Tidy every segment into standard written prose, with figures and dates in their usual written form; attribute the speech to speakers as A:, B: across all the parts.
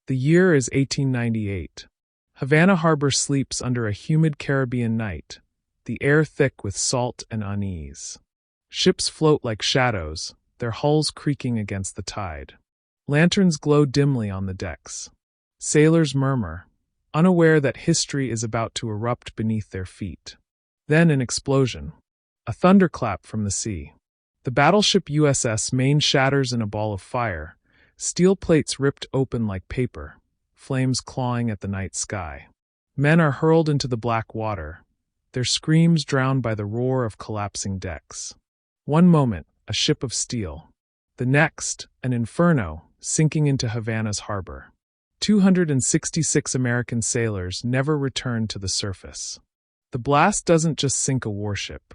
A: The year is 1898. Havana Harbor sleeps under a humid Caribbean night, the air thick with salt and unease. Ships float like shadows, their hulls creaking against the tide. Lanterns glow dimly on the decks. Sailors murmur, unaware that history is about to erupt beneath their feet. Then an explosion. A thunderclap from the sea. The battleship USS Maine shatters in a ball of fire, steel plates ripped open like paper, flames clawing at the night sky. Men are hurled into the black water, their screams drowned by the roar of collapsing decks. One moment, a ship of steel. The next, an inferno, sinking into Havana's harbor. 266 American sailors never returned to the surface. The blast doesn't just sink a warship.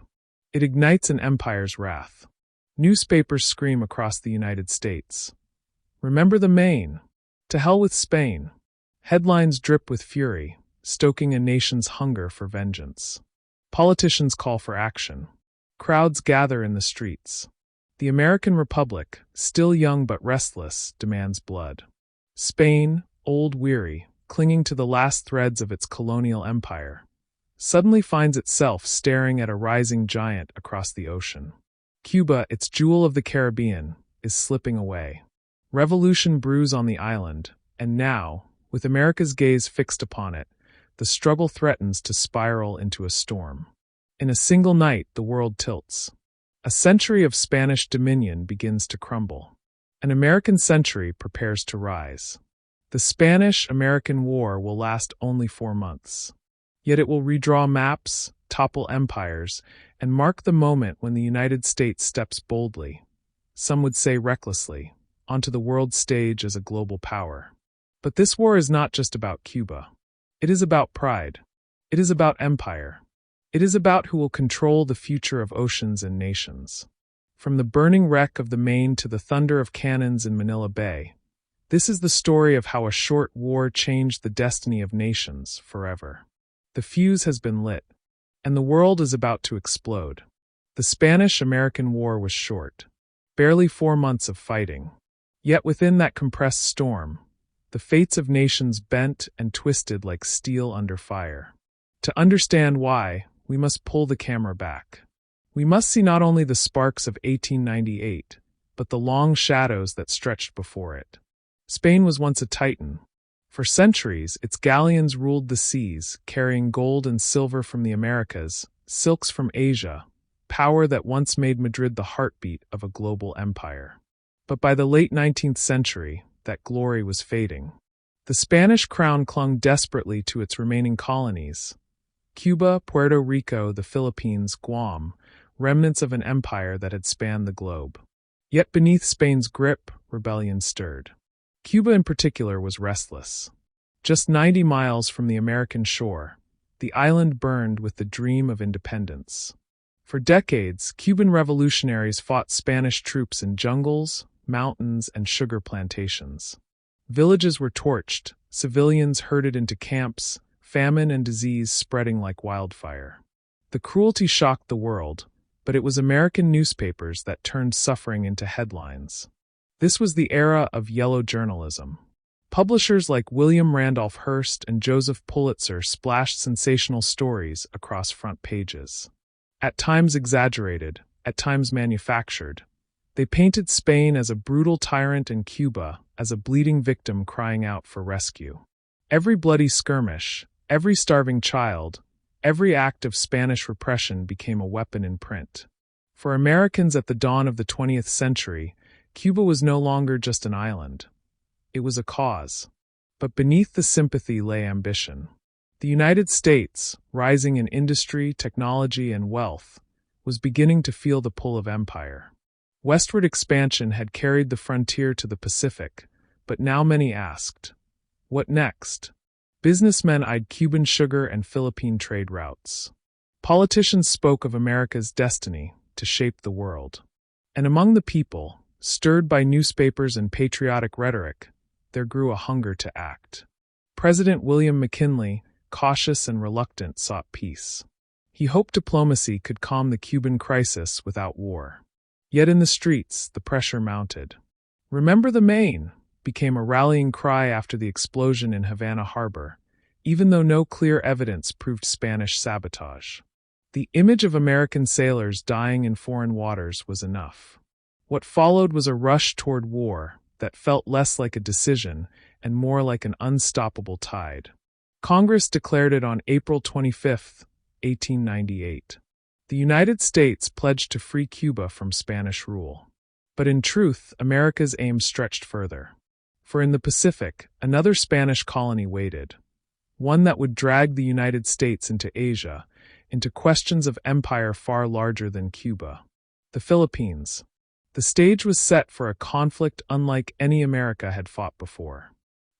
A: It ignites an empire's wrath. Newspapers scream across the United States. Remember the Maine. To hell with Spain. Headlines drip with fury, stoking a nation's hunger for vengeance. Politicians call for action. Crowds gather in the streets. The American Republic, still young but restless, demands blood. Spain, old weary, clinging to the last threads of its colonial empire, suddenly finds itself staring at a rising giant across the ocean. Cuba, its jewel of the Caribbean, is slipping away. Revolution brews on the island, and now, with America's gaze fixed upon it, the struggle threatens to spiral into a storm. In a single night, the world tilts. A century of Spanish dominion begins to crumble. An American century prepares to rise. The Spanish-American War will last only 4 months. Yet it will redraw maps, topple empires, and mark the moment when the United States steps boldly, some would say recklessly, onto the world stage as a global power. But this war is not just about Cuba. It is about pride. It is about empire. It is about who will control the future of oceans and nations. From the burning wreck of the Maine to the thunder of cannons in Manila Bay, this is the story of how a short war changed the destiny of nations forever. The fuse has been lit, and the world is about to explode. The Spanish-American War was short, barely 4 months of fighting. Yet within that compressed storm, the fates of nations bent and twisted like steel under fire. To understand why, we must pull the camera back. We must see not only the sparks of 1898, but the long shadows that stretched before it. Spain was once a titan. For centuries, its galleons ruled the seas, carrying gold and silver from the Americas, silks from Asia, power that once made Madrid the heartbeat of a global empire. But by the late 19th century, that glory was fading. The Spanish crown clung desperately to its remaining colonies. Cuba, Puerto Rico, the Philippines, Guam, remnants of an empire that had spanned the globe. Yet beneath Spain's grip, rebellion stirred. Cuba in particular was restless. Just 90 miles from the American shore, the island burned with the dream of independence. For decades, Cuban revolutionaries fought Spanish troops in jungles, mountains, and sugar plantations. Villages were torched, civilians herded into camps, famine and disease spreading like wildfire. The cruelty shocked the world, but it was American newspapers that turned suffering into headlines. This was the era of yellow journalism. Publishers like William Randolph Hearst and Joseph Pulitzer splashed sensational stories across front pages. At times exaggerated, at times manufactured, they painted Spain as a brutal tyrant and Cuba as a bleeding victim crying out for rescue. Every bloody skirmish, every starving child, every act of Spanish repression became a weapon in print. For Americans at the dawn of the 20th century, Cuba was no longer just an island. It was a cause. But beneath the sympathy lay ambition. The United States, rising in industry, technology, and wealth, was beginning to feel the pull of empire. Westward expansion had carried the frontier to the Pacific, but now many asked, what next? Businessmen eyed Cuban sugar and Philippine trade routes. Politicians spoke of America's destiny to shape the world. And among the people, stirred by newspapers and patriotic rhetoric, there grew a hunger to act. President William McKinley, cautious and reluctant, sought peace. He hoped diplomacy could calm the Cuban crisis without war. Yet in the streets, the pressure mounted. Remember the Maine? became a rallying cry after the explosion in Havana Harbor, even though no clear evidence proved Spanish sabotage. The image of American sailors dying in foreign waters was enough. What followed was a rush toward war that felt less like a decision and more like an unstoppable tide. Congress declared it on April 25, 1898. The United States pledged to free Cuba from Spanish rule. But in truth, America's aim stretched further. For in the Pacific, another Spanish colony waited, one that would drag the United States into Asia, into questions of empire far larger than Cuba. The Philippines. The stage was set for a conflict unlike any America had fought before.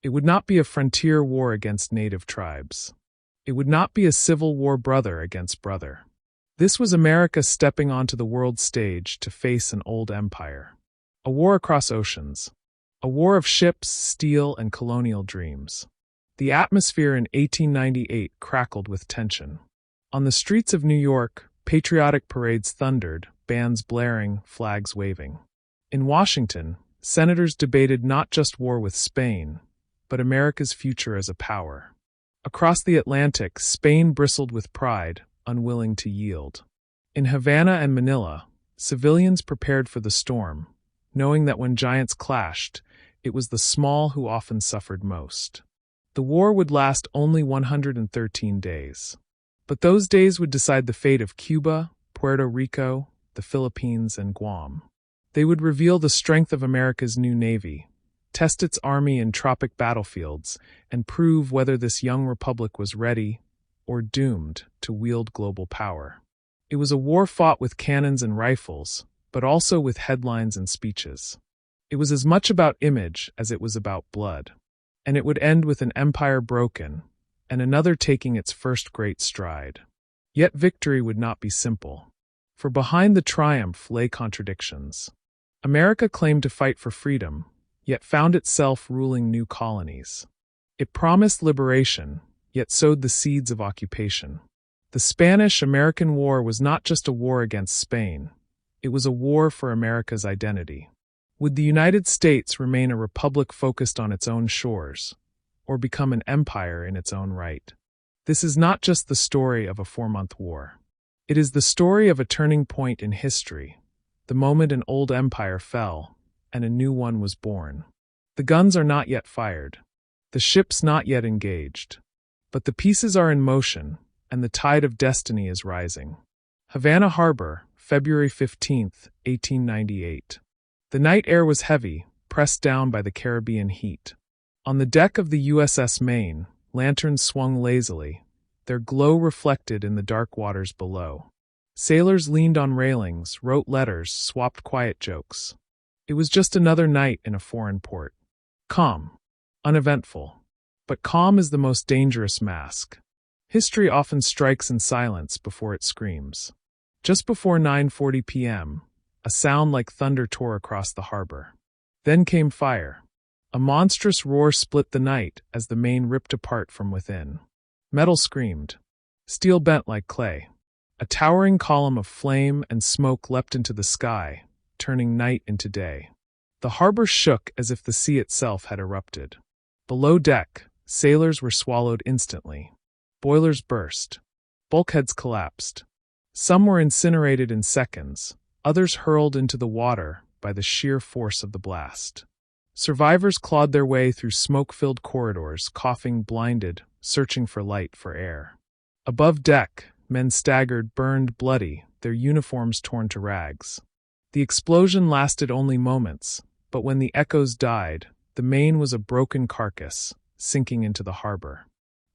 A: It would not be a frontier war against native tribes. It would not be a civil war brother against brother. This was America stepping onto the world stage to face an old empire. A war across oceans. A war of ships, steel, and colonial dreams. The atmosphere in 1898 crackled with tension. On the streets of New York, patriotic parades thundered, bands blaring, flags waving. In Washington, senators debated not just war with Spain, but America's future as a power. Across the Atlantic, Spain bristled with pride, unwilling to yield. In Havana and Manila, civilians prepared for the storm, knowing that when giants clashed, it was the small who often suffered most. The war would last only 113 days. But those days would decide the fate of Cuba, Puerto Rico, the Philippines, and Guam. They would reveal the strength of America's new navy, test its army in tropic battlefields, and prove whether this young republic was ready or doomed to wield global power. It was a war fought with cannons and rifles, but also with headlines and speeches. It was as much about image as it was about blood. And it would end with an empire broken, and another taking its first great stride. Yet victory would not be simple. For behind the triumph lay contradictions. America claimed to fight for freedom, yet found itself ruling new colonies. It promised liberation, yet sowed the seeds of occupation. The Spanish-American War was not just a war against Spain. It was a war for America's identity. Would the United States remain a republic focused on its own shores, or become an empire in its own right? This is not just the story of a 4-month war. It is the story of a turning point in history, the moment an old empire fell, and a new one was born. The guns are not yet fired, the ships not yet engaged, but the pieces are in motion, and the tide of destiny is rising. Havana Harbor, February 15, 1898. The night air was heavy, pressed down by the Caribbean heat. On the deck of the USS Maine, lanterns swung lazily, their glow reflected in the dark waters below. Sailors leaned on railings, wrote letters, swapped quiet jokes. It was just another night in a foreign port. Calm. Uneventful. But calm is the most dangerous mask. History often strikes in silence before it screams. Just before 9:40 p.m., a sound like thunder tore across the harbor. Then came fire. A monstrous roar split the night as the Maine ripped apart from within. Metal screamed. Steel bent like clay. A towering column of flame and smoke leapt into the sky, turning night into day. The harbor shook as if the sea itself had erupted. Below deck, sailors were swallowed instantly. Boilers burst. Bulkheads collapsed. Some were incinerated in seconds, others hurled into the water by the sheer force of the blast. Survivors clawed their way through smoke-filled corridors, coughing, blinded, searching for light, for air. Above deck, men staggered, burned, bloody, their uniforms torn to rags. The explosion lasted only moments, but when the echoes died, the Maine was a broken carcass, sinking into the harbor.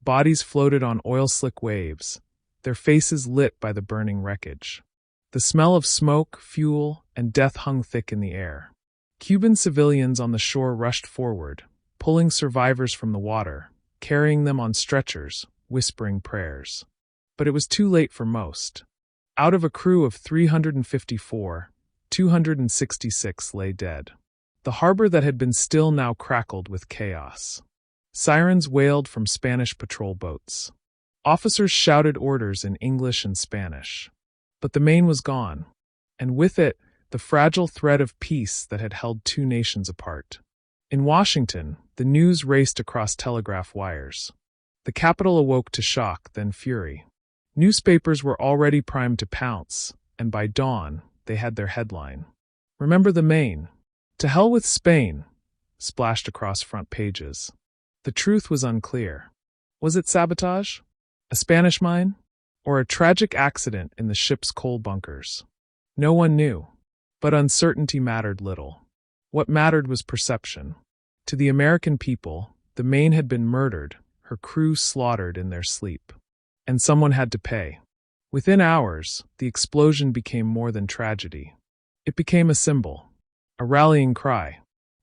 A: Bodies floated on oil-slick waves, their faces lit by the burning wreckage. The smell of smoke, fuel, and death hung thick in the air. Cuban civilians on the shore rushed forward, pulling survivors from the water, carrying them on stretchers, whispering prayers. But it was too late for most. Out of a crew of 354, 266 lay dead. The harbor that had been still now crackled with chaos. Sirens wailed from Spanish patrol boats. Officers shouted orders in English and Spanish. But the Maine was gone, and with it, the fragile thread of peace that had held two nations apart. In Washington, the news raced across telegraph wires. The capital awoke to shock, then fury. Newspapers were already primed to pounce, and by dawn, they had their headline. "Remember the Maine? To hell with Spain," splashed across front pages. The truth was unclear. Was it sabotage? A Spanish mine? Or a tragic accident in the ship's coal bunkers? No one knew. But uncertainty mattered little. What mattered was perception. To the American people, the Maine had been murdered, her crew slaughtered in their sleep. And someone had to pay. Within hours, the explosion became more than tragedy. It became a symbol, a rallying cry.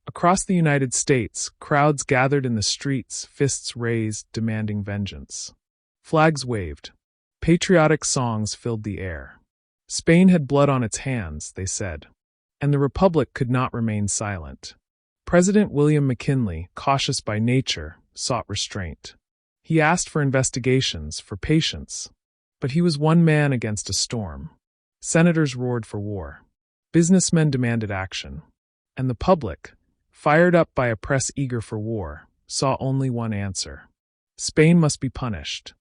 A: Across the United States, crowds gathered in the streets, fists raised, demanding vengeance. Flags waved. Patriotic songs filled the air. Spain had blood on its hands, they said. And the Republic could not remain silent. President William McKinley, cautious by nature, sought restraint. He asked for investigations, for patience. But he was one man against a storm. Senators roared for war. Businessmen demanded action. And the public, fired up by a press eager for war, saw only one answer. Spain must be punished.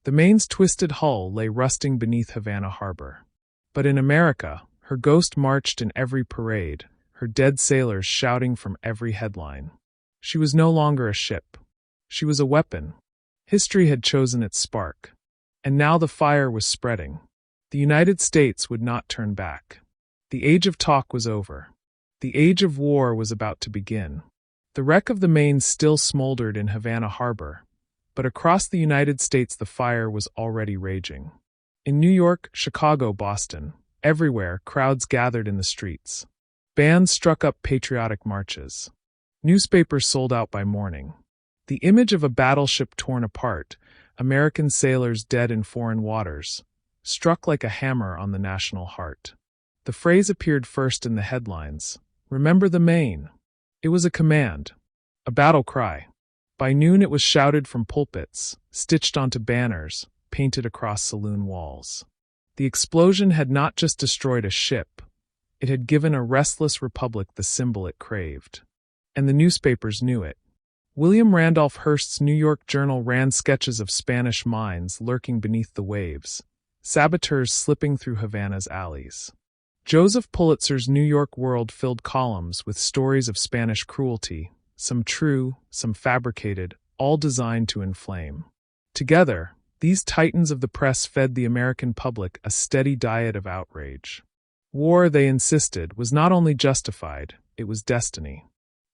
A: The Maine's twisted hull lay rusting beneath Havana Harbor. But in America, her ghost marched in every parade, her dead sailors shouting from every headline. She was no longer a ship. She was a weapon. History had chosen its spark. And now the fire was spreading. The United States would not turn back. The age of talk was over. The age of war was about to begin. The wreck of the Maine still smoldered in Havana Harbor, but across the United States the fire was already raging. In New York, Chicago, Boston, everywhere crowds gathered in the streets. Bands struck up patriotic marches. Newspapers sold out by morning. The image of a battleship torn apart, American sailors dead in foreign waters, struck like a hammer on the national heart. The phrase appeared first in the headlines. "Remember the Maine." It was a command, a battle cry. By noon it was shouted from pulpits, stitched onto banners, painted across saloon walls. The explosion had not just destroyed a ship, it had given a restless republic the symbol it craved. And the newspapers knew it. William Randolph Hearst's New York Journal ran sketches of Spanish mines lurking beneath the waves, saboteurs slipping through Havana's alleys. Joseph Pulitzer's New York World filled columns with stories of Spanish cruelty, some true, some fabricated, all designed to inflame. Together, these titans of the press fed the American public a steady diet of outrage. War, they insisted, was not only justified, it was destiny.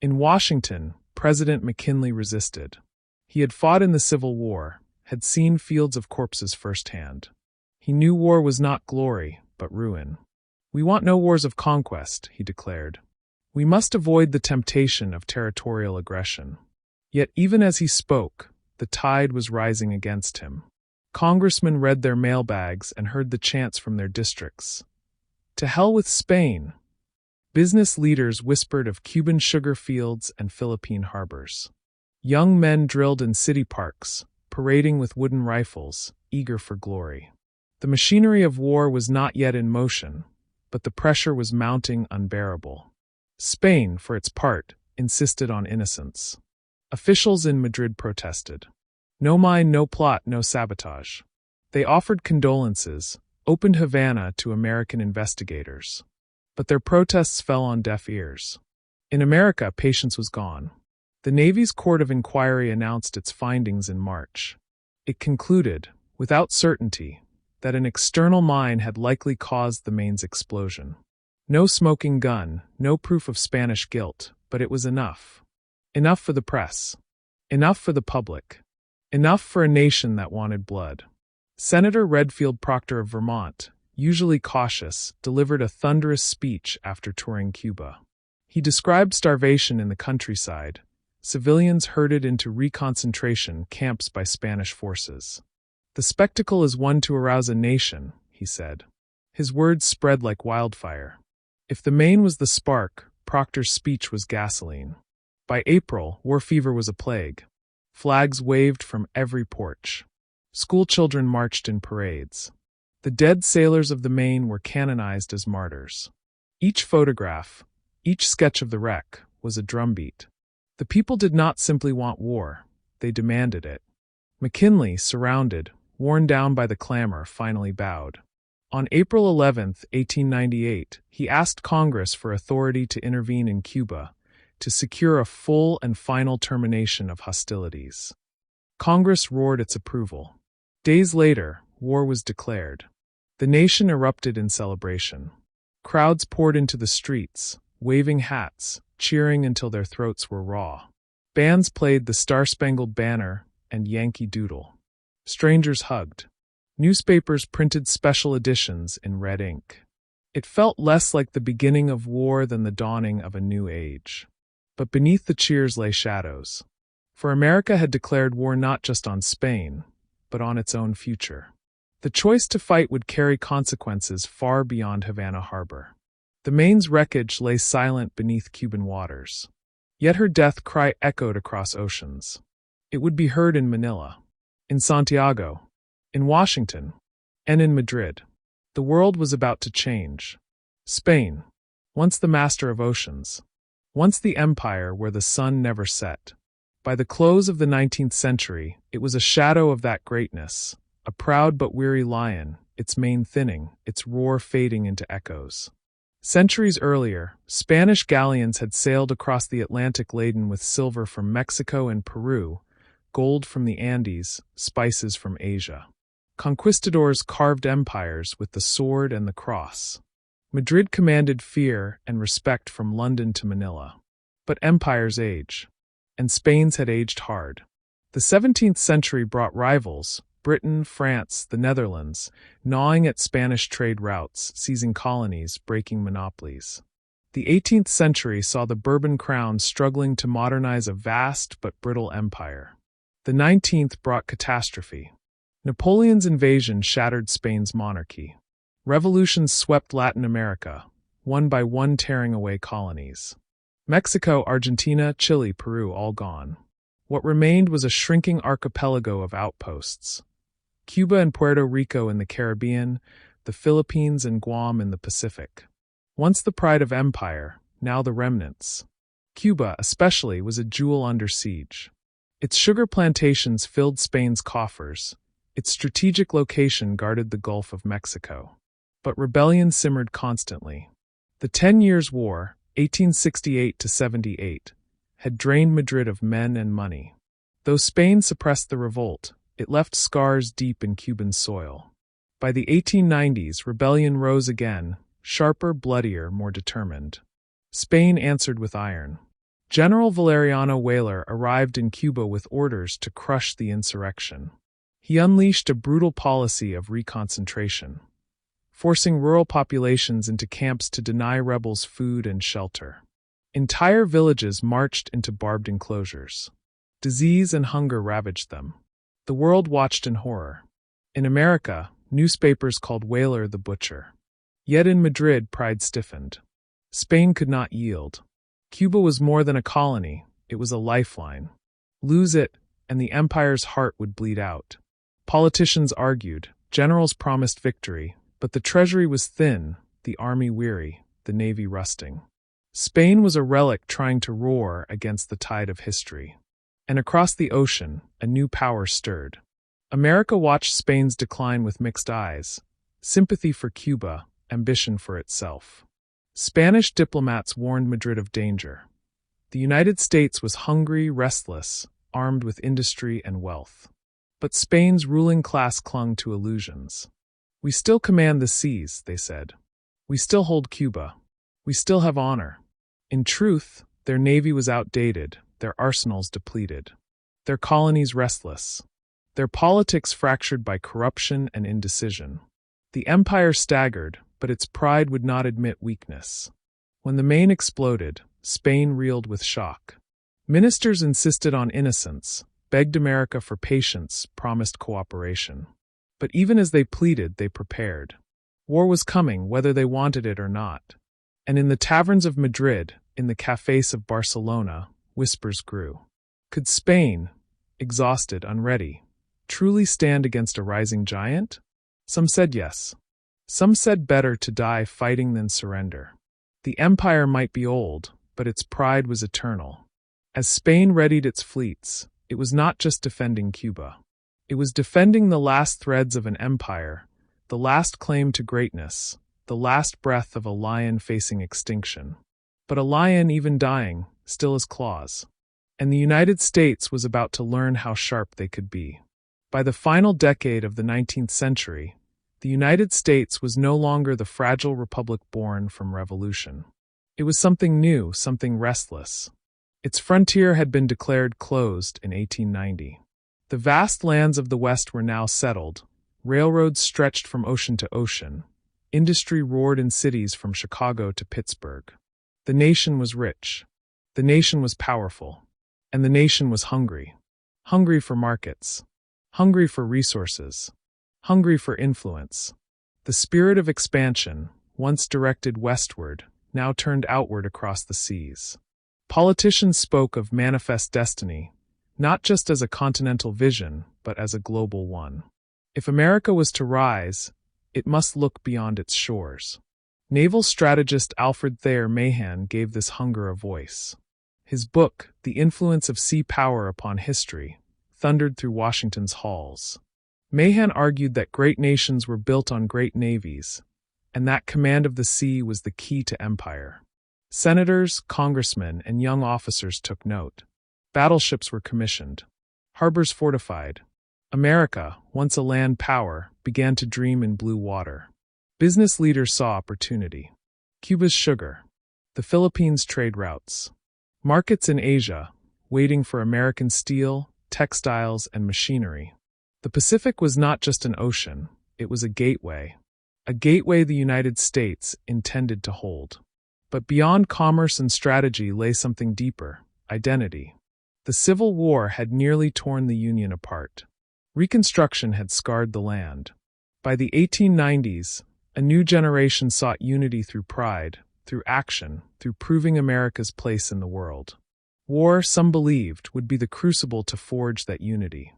A: In Washington, President McKinley resisted. He had fought in the Civil War, had seen fields of corpses firsthand. He knew war was not glory, but ruin. "We want no wars of conquest," he declared. "We must avoid the temptation of territorial aggression." Yet even as he spoke, the tide was rising against him. Congressmen read their mailbags and heard the chants from their districts. "To hell with Spain!" Business leaders whispered of Cuban sugar fields and Philippine harbors. Young men drilled in city parks, parading with wooden rifles, eager for glory. The machinery of war was not yet in motion, but the pressure was mounting unbearable. Spain, for its part, insisted on innocence. Officials in Madrid protested. No mine, no plot, no sabotage. They offered condolences, opened Havana to American investigators. But their protests fell on deaf ears. In America, patience was gone. The Navy's Court of Inquiry announced its findings in March. It concluded, without certainty, that an external mine had likely caused the Maine's explosion. No smoking gun, no proof of Spanish guilt, but it was enough. Enough for the press. Enough for the public. Enough for a nation that wanted blood. Senator Redfield Proctor of Vermont, usually cautious, delivered a thunderous speech after touring Cuba. He described starvation in the countryside, civilians herded into reconcentration camps by Spanish forces. "The spectacle is one to arouse a nation," he said. His words spread like wildfire. If the Maine was the spark, Proctor's speech was gasoline. By April, war fever was a plague. Flags waved from every porch. Schoolchildren marched in parades. The dead sailors of the Maine were canonized as martyrs. Each photograph, each sketch of the wreck, was a drumbeat. The people did not simply want war, they demanded it. McKinley, surrounded, worn down by the clamor, finally bowed. On April 11, 1898, he asked Congress for authority to intervene in Cuba to secure a full and final termination of hostilities. Congress roared its approval. Days later, war was declared. The nation erupted in celebration. Crowds poured into the streets, waving hats, cheering until their throats were raw. Bands played the Star-Spangled Banner and Yankee Doodle. Strangers hugged. Newspapers printed special editions in red ink. It felt less like the beginning of war than the dawning of a new age. But beneath the cheers lay shadows. For America had declared war not just on Spain, but on its own future. The choice to fight would carry consequences far beyond Havana Harbor. The Maine's wreckage lay silent beneath Cuban waters. Yet her death cry echoed across oceans. It would be heard in Manila, in Santiago, in Washington, and in Madrid. The world was about to change. Spain, once the master of oceans, once the empire where the sun never set. By the close of the 19th century, it was a shadow of that greatness, a proud but weary lion, its mane thinning, its roar fading into echoes. Centuries earlier, Spanish galleons had sailed across the Atlantic laden with silver from Mexico and Peru, gold from the Andes, spices from Asia. Conquistadors carved empires with the sword and the cross. Madrid commanded fear and respect from London to Manila. But empires age, and Spain's had aged hard. The 17th century brought rivals, Britain, France, the Netherlands, gnawing at Spanish trade routes, seizing colonies, breaking monopolies. The 18th century saw the Bourbon crown struggling to modernize a vast but brittle empire. The 19th brought catastrophe. Napoleon's invasion shattered Spain's monarchy. Revolutions swept Latin America, one by one tearing away colonies. Mexico, Argentina, Chile, Peru, all gone. What remained was a shrinking archipelago of outposts. Cuba and Puerto Rico in the Caribbean, the Philippines and Guam in the Pacific. Once the pride of empire, now the remnants. Cuba, especially, was a jewel under siege. Its sugar plantations filled Spain's coffers. Its strategic location guarded the Gulf of Mexico. But rebellion simmered constantly. The 10 Years' War, 1868 to 78, had drained Madrid of men and money. Though Spain suppressed the revolt, it left scars deep in Cuban soil. By the 1890s, rebellion rose again, sharper, bloodier, more determined. Spain answered with iron. General Valeriano Weyler arrived in Cuba with orders to crush the insurrection. He unleashed a brutal policy of reconcentration, forcing rural populations into camps to deny rebels food and shelter. Entire villages marched into barbed enclosures. Disease and hunger ravaged them. The world watched in horror. In America, newspapers called Weyler the butcher. Yet in Madrid, pride stiffened. Spain could not yield. Cuba was more than a colony, it was a lifeline. Lose it, and the empire's heart would bleed out. Politicians argued, generals promised victory, but the treasury was thin, the army weary, the navy rusting. Spain was a relic trying to roar against the tide of history. And across the ocean, a new power stirred. America watched Spain's decline with mixed eyes, sympathy for Cuba, ambition for itself. Spanish diplomats warned Madrid of danger. The United States was hungry, restless, armed with industry and wealth. But Spain's ruling class clung to illusions. We still command the seas, they said. We still hold Cuba. We still have honor. In truth, their navy was outdated, their arsenals depleted, their colonies restless, their politics fractured by corruption and indecision. The empire staggered, but its pride would not admit weakness. When the Maine exploded, Spain reeled with shock. Ministers insisted on innocence, begged America for patience, promised cooperation. But even as they pleaded, they prepared. War was coming, whether they wanted it or not. And in the taverns of Madrid, in the cafes of Barcelona, whispers grew. Could Spain, exhausted, unready, truly stand against a rising giant? Some said yes. Some said better to die fighting than surrender. The empire might be old, but its pride was eternal. As Spain readied its fleets, it was not just defending Cuba. It was defending the last threads of an empire, the last claim to greatness, the last breath of a lion facing extinction. But a lion, even dying, still has claws. And the United States was about to learn how sharp they could be. By the final decade of the 19th century, the United States was no longer the fragile republic born from revolution. It was something new, something restless. Its frontier had been declared closed in 1890. The vast lands of the West were now settled, railroads stretched from ocean to ocean, industry roared in cities from Chicago to Pittsburgh. The nation was rich, the nation was powerful, and the nation was hungry. Hungry for markets, hungry for resources, hungry for influence. The spirit of expansion, once directed westward, now turned outward across the seas. Politicians spoke of manifest destiny, not just as a continental vision, but as a global one. If America was to rise, it must look beyond its shores. Naval strategist Alfred Thayer Mahan gave this hunger a voice. His book, The Influence of Sea Power Upon History, thundered through Washington's halls. Mahan argued that great nations were built on great navies, and that command of the sea was the key to empire. Senators, congressmen, and young officers took note. Battleships were commissioned. Harbors fortified. America, once a land power, began to dream in blue water. Business leaders saw opportunity. Cuba's sugar. The Philippines' trade routes. Markets in Asia, waiting for American steel, textiles, and machinery. The Pacific was not just an ocean, it was a gateway the United States intended to hold. But beyond commerce and strategy lay something deeper: identity. The Civil War had nearly torn the Union apart. Reconstruction had scarred the land. By the 1890s, a new generation sought unity through pride, through action, through proving America's place in the world. War, some believed, would be the crucible to forge that unity.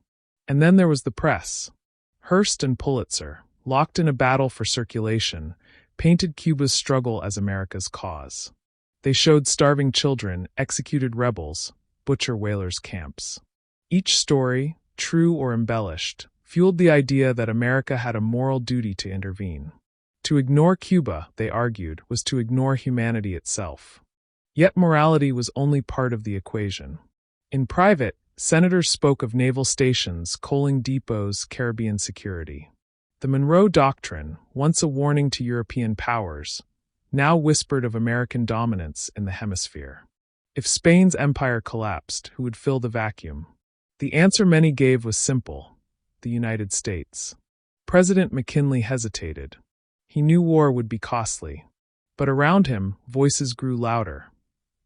A: And then there was the press. Hearst and Pulitzer, locked in a battle for circulation, painted Cuba's struggle as America's cause. They showed starving children, executed rebels, butcher whalers' camps. Each story, true or embellished, fueled the idea that America had a moral duty to intervene. To ignore Cuba, they argued, was to ignore humanity itself. Yet morality was only part of the equation. In private, senators spoke of naval stations, coaling depots, Caribbean security. The Monroe Doctrine, once a warning to European powers, now whispered of American dominance in the hemisphere. If Spain's empire collapsed, who would fill the vacuum? The answer many gave was simple: the United States. President McKinley hesitated. He knew war would be costly. But around him, voices grew louder.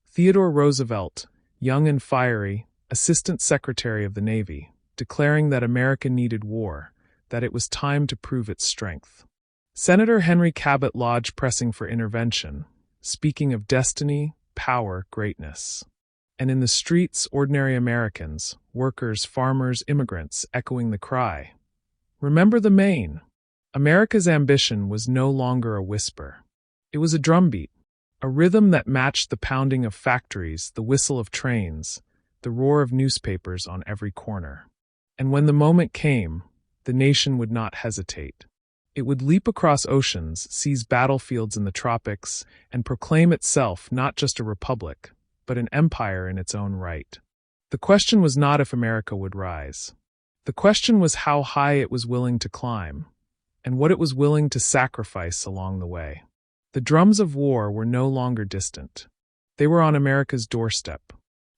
A: Theodore Roosevelt, young and fiery, Assistant Secretary of the Navy, declaring that America needed war, that it was time to prove its strength. Senator Henry Cabot Lodge pressing for intervention, speaking of destiny, power, greatness. And in the streets, ordinary Americans, workers, farmers, immigrants, echoing the cry, "Remember the Maine!" America's ambition was no longer a whisper. It was a drumbeat, a rhythm that matched the pounding of factories, the whistle of trains, the roar of newspapers on every corner. And when the moment came, the nation would not hesitate. It would leap across oceans, seize battlefields in the tropics, and proclaim itself not just a republic, but an empire in its own right. The question was not if America would rise. The question was how high it was willing to climb, and what it was willing to sacrifice along the way. The drums of war were no longer distant. They were on America's doorstep.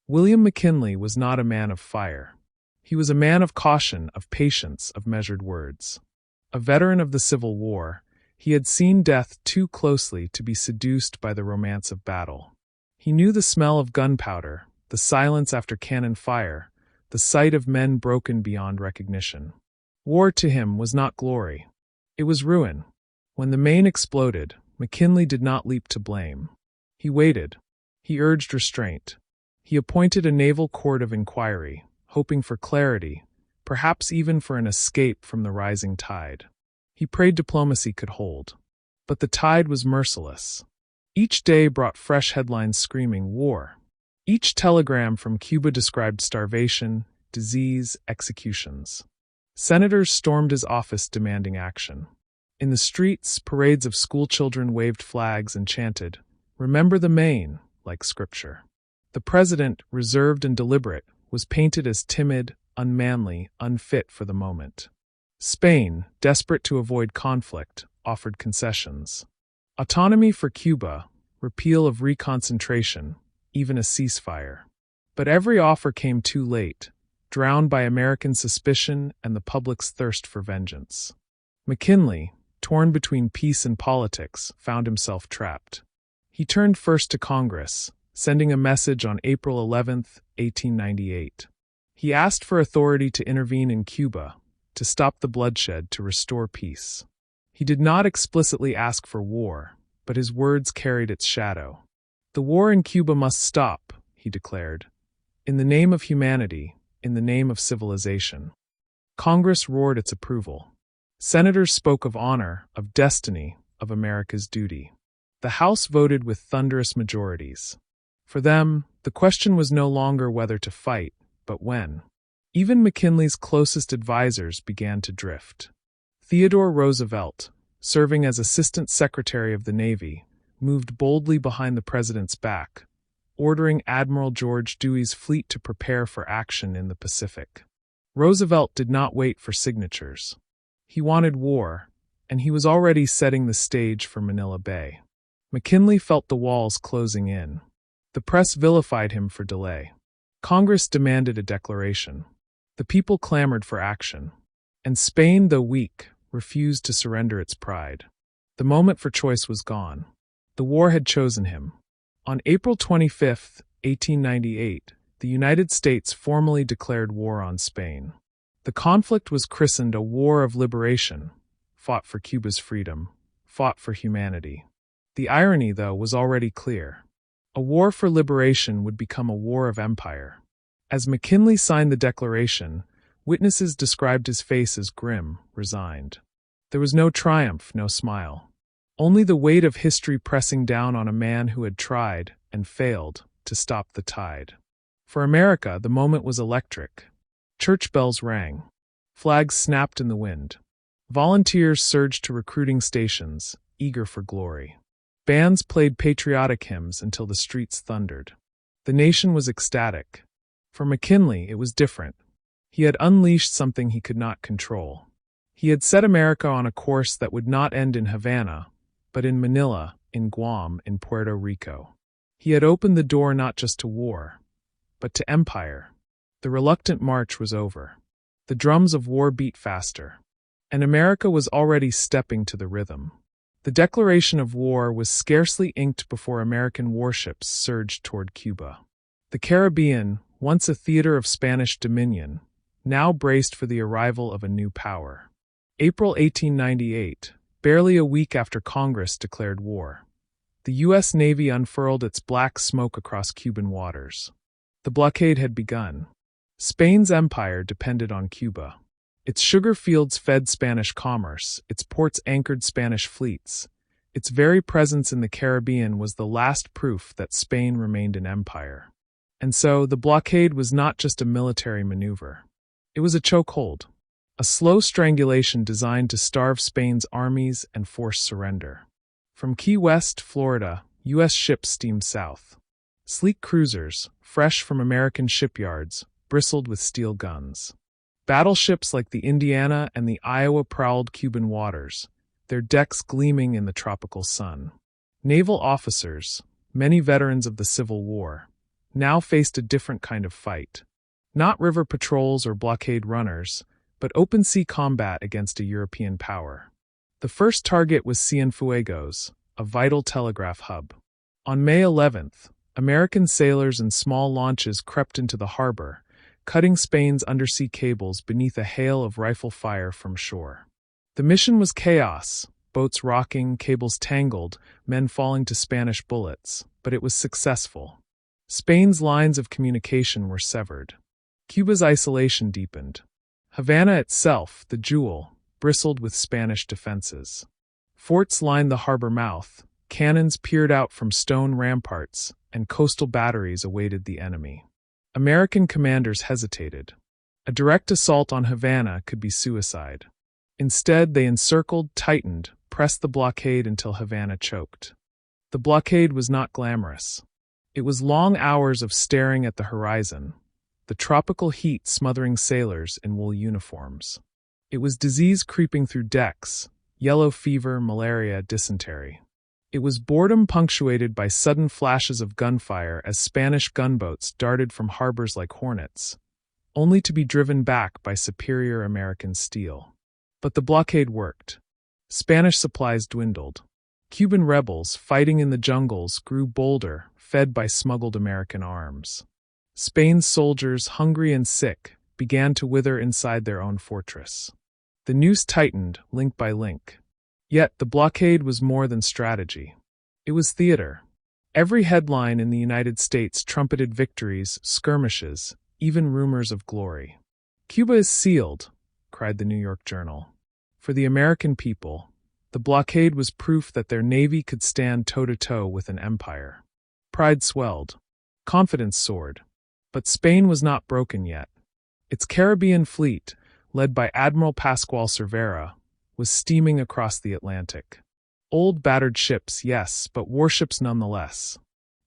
A: William McKinley was not a man of fire. He was a man of caution, of patience, of measured words. A veteran of the Civil War, he had seen death too closely to be seduced by the romance of battle. He knew the smell of gunpowder, the silence after cannon fire, the sight of men broken beyond recognition. War to him was not glory. It was ruin. When the Maine exploded, McKinley did not leap to blame. He waited. He urged restraint. He appointed a naval court of inquiry, hoping for clarity, perhaps even for an escape from the rising tide. He prayed diplomacy could hold. But the tide was merciless. Each day brought fresh headlines screaming war. Each telegram from Cuba described starvation, disease, executions. Senators stormed his office demanding action. In the streets, parades of schoolchildren waved flags and chanted, "Remember the Maine," like scripture. The president, reserved and deliberate, was painted as timid, unmanly, unfit for the moment. Spain, desperate to avoid conflict, offered concessions. Autonomy for Cuba, repeal of reconcentration, even a ceasefire. But every offer came too late, drowned by American suspicion and the public's thirst for vengeance. McKinley, torn between peace and politics, found himself trapped. He turned first to Congress, sending a message on April 11, 1898. He asked for authority to intervene in Cuba, to stop the bloodshed, to restore peace. He did not explicitly ask for war, but his words carried its shadow. "The war in Cuba must stop," he declared, "in the name of humanity, in the name of civilization." Congress roared its approval. Senators spoke of honor, of destiny, of America's duty. The House voted with thunderous majorities. For them, the question was no longer whether to fight, but when. Even McKinley's closest advisers began to drift. Theodore Roosevelt, serving as Assistant Secretary of the Navy, moved boldly behind the president's back, ordering Admiral George Dewey's fleet to prepare for action in the Pacific. Roosevelt did not wait for signatures. He wanted war, and he was already setting the stage for Manila Bay. McKinley felt the walls closing in. The press vilified him for delay. Congress demanded a declaration. The people clamored for action. And Spain, though weak, refused to surrender its pride. The moment for choice was gone. The war had chosen him. On April 25, 1898, the United States formally declared war on Spain. The conflict was christened a War of Liberation, fought for Cuba's freedom, fought for humanity. The irony, though, was already clear. A war for liberation would become a war of empire. As McKinley signed the declaration, witnesses described his face as grim, resigned. There was no triumph, no smile. Only the weight of history pressing down on a man who had tried, and failed, to stop the tide. For America, the moment was electric. Church bells rang. Flags snapped in the wind. Volunteers surged to recruiting stations, eager for glory. Bands played patriotic hymns until the streets thundered. The nation was ecstatic. For McKinley, it was different. He had unleashed something he could not control. He had set America on a course that would not end in Havana, but in Manila, in Guam, in Puerto Rico. He had opened the door not just to war, but to empire. The reluctant march was over. The drums of war beat faster. And America was already stepping to the rhythm. The declaration of war was scarcely inked before American warships surged toward Cuba. The Caribbean, once a theater of Spanish dominion, now braced for the arrival of a new power. April 1898, barely a week after Congress declared war. The U.S. Navy unfurled its black smoke across Cuban waters. The blockade had begun. Spain's empire depended on Cuba. Its sugar fields fed Spanish commerce, its ports anchored Spanish fleets. Its very presence in the Caribbean was the last proof that Spain remained an empire. And so, the blockade was not just a military maneuver. It was a chokehold, a slow strangulation designed to starve Spain's armies and force surrender. From Key West, Florida, U.S. ships steamed south. Sleek cruisers, fresh from American shipyards, bristled with steel guns. Battleships like the Indiana and the Iowa prowled Cuban waters, their decks gleaming in the tropical sun. Naval officers, many veterans of the Civil War, now faced a different kind of fight. Not river patrols or blockade runners, but open-sea combat against a European power. The first target was Cienfuegos, a vital telegraph hub. On May 11th, American sailors and small launches crept into the harbor, cutting Spain's undersea cables beneath a hail of rifle fire from shore. The mission was chaos, boats rocking, cables tangled, men falling to Spanish bullets, but it was successful. Spain's lines of communication were severed. Cuba's isolation deepened. Havana itself, the jewel, bristled with Spanish defenses. Forts lined the harbor mouth, Cannons peered out from stone ramparts, and coastal batteries awaited the enemy. American commanders hesitated. A direct assault on Havana could be suicide. Instead, they encircled, tightened, pressed the blockade until Havana choked. The blockade was not glamorous. It was long hours of staring at the horizon, the tropical heat smothering sailors in wool uniforms. It was disease creeping through decks, yellow fever, malaria, dysentery. It was boredom punctuated by sudden flashes of gunfire as Spanish gunboats darted from harbors like hornets, only to be driven back by superior American steel. But the blockade worked. Spanish supplies dwindled. Cuban rebels, fighting in the jungles, grew bolder, fed by smuggled American arms. Spain's soldiers, hungry and sick, began to wither inside their own fortress. The noose tightened, link by link. Yet the blockade was more than strategy. It was theater. Every headline in the United States trumpeted victories, skirmishes, even rumors of glory. "Cuba is sealed," cried the New York Journal. For the American people, the blockade was proof that their navy could stand toe-to-toe with an empire. Pride swelled. Confidence soared. But Spain was not broken yet. Its Caribbean fleet, led by Admiral Pascual Cervera, was steaming across the Atlantic. Old battered ships, yes, but warships nonetheless.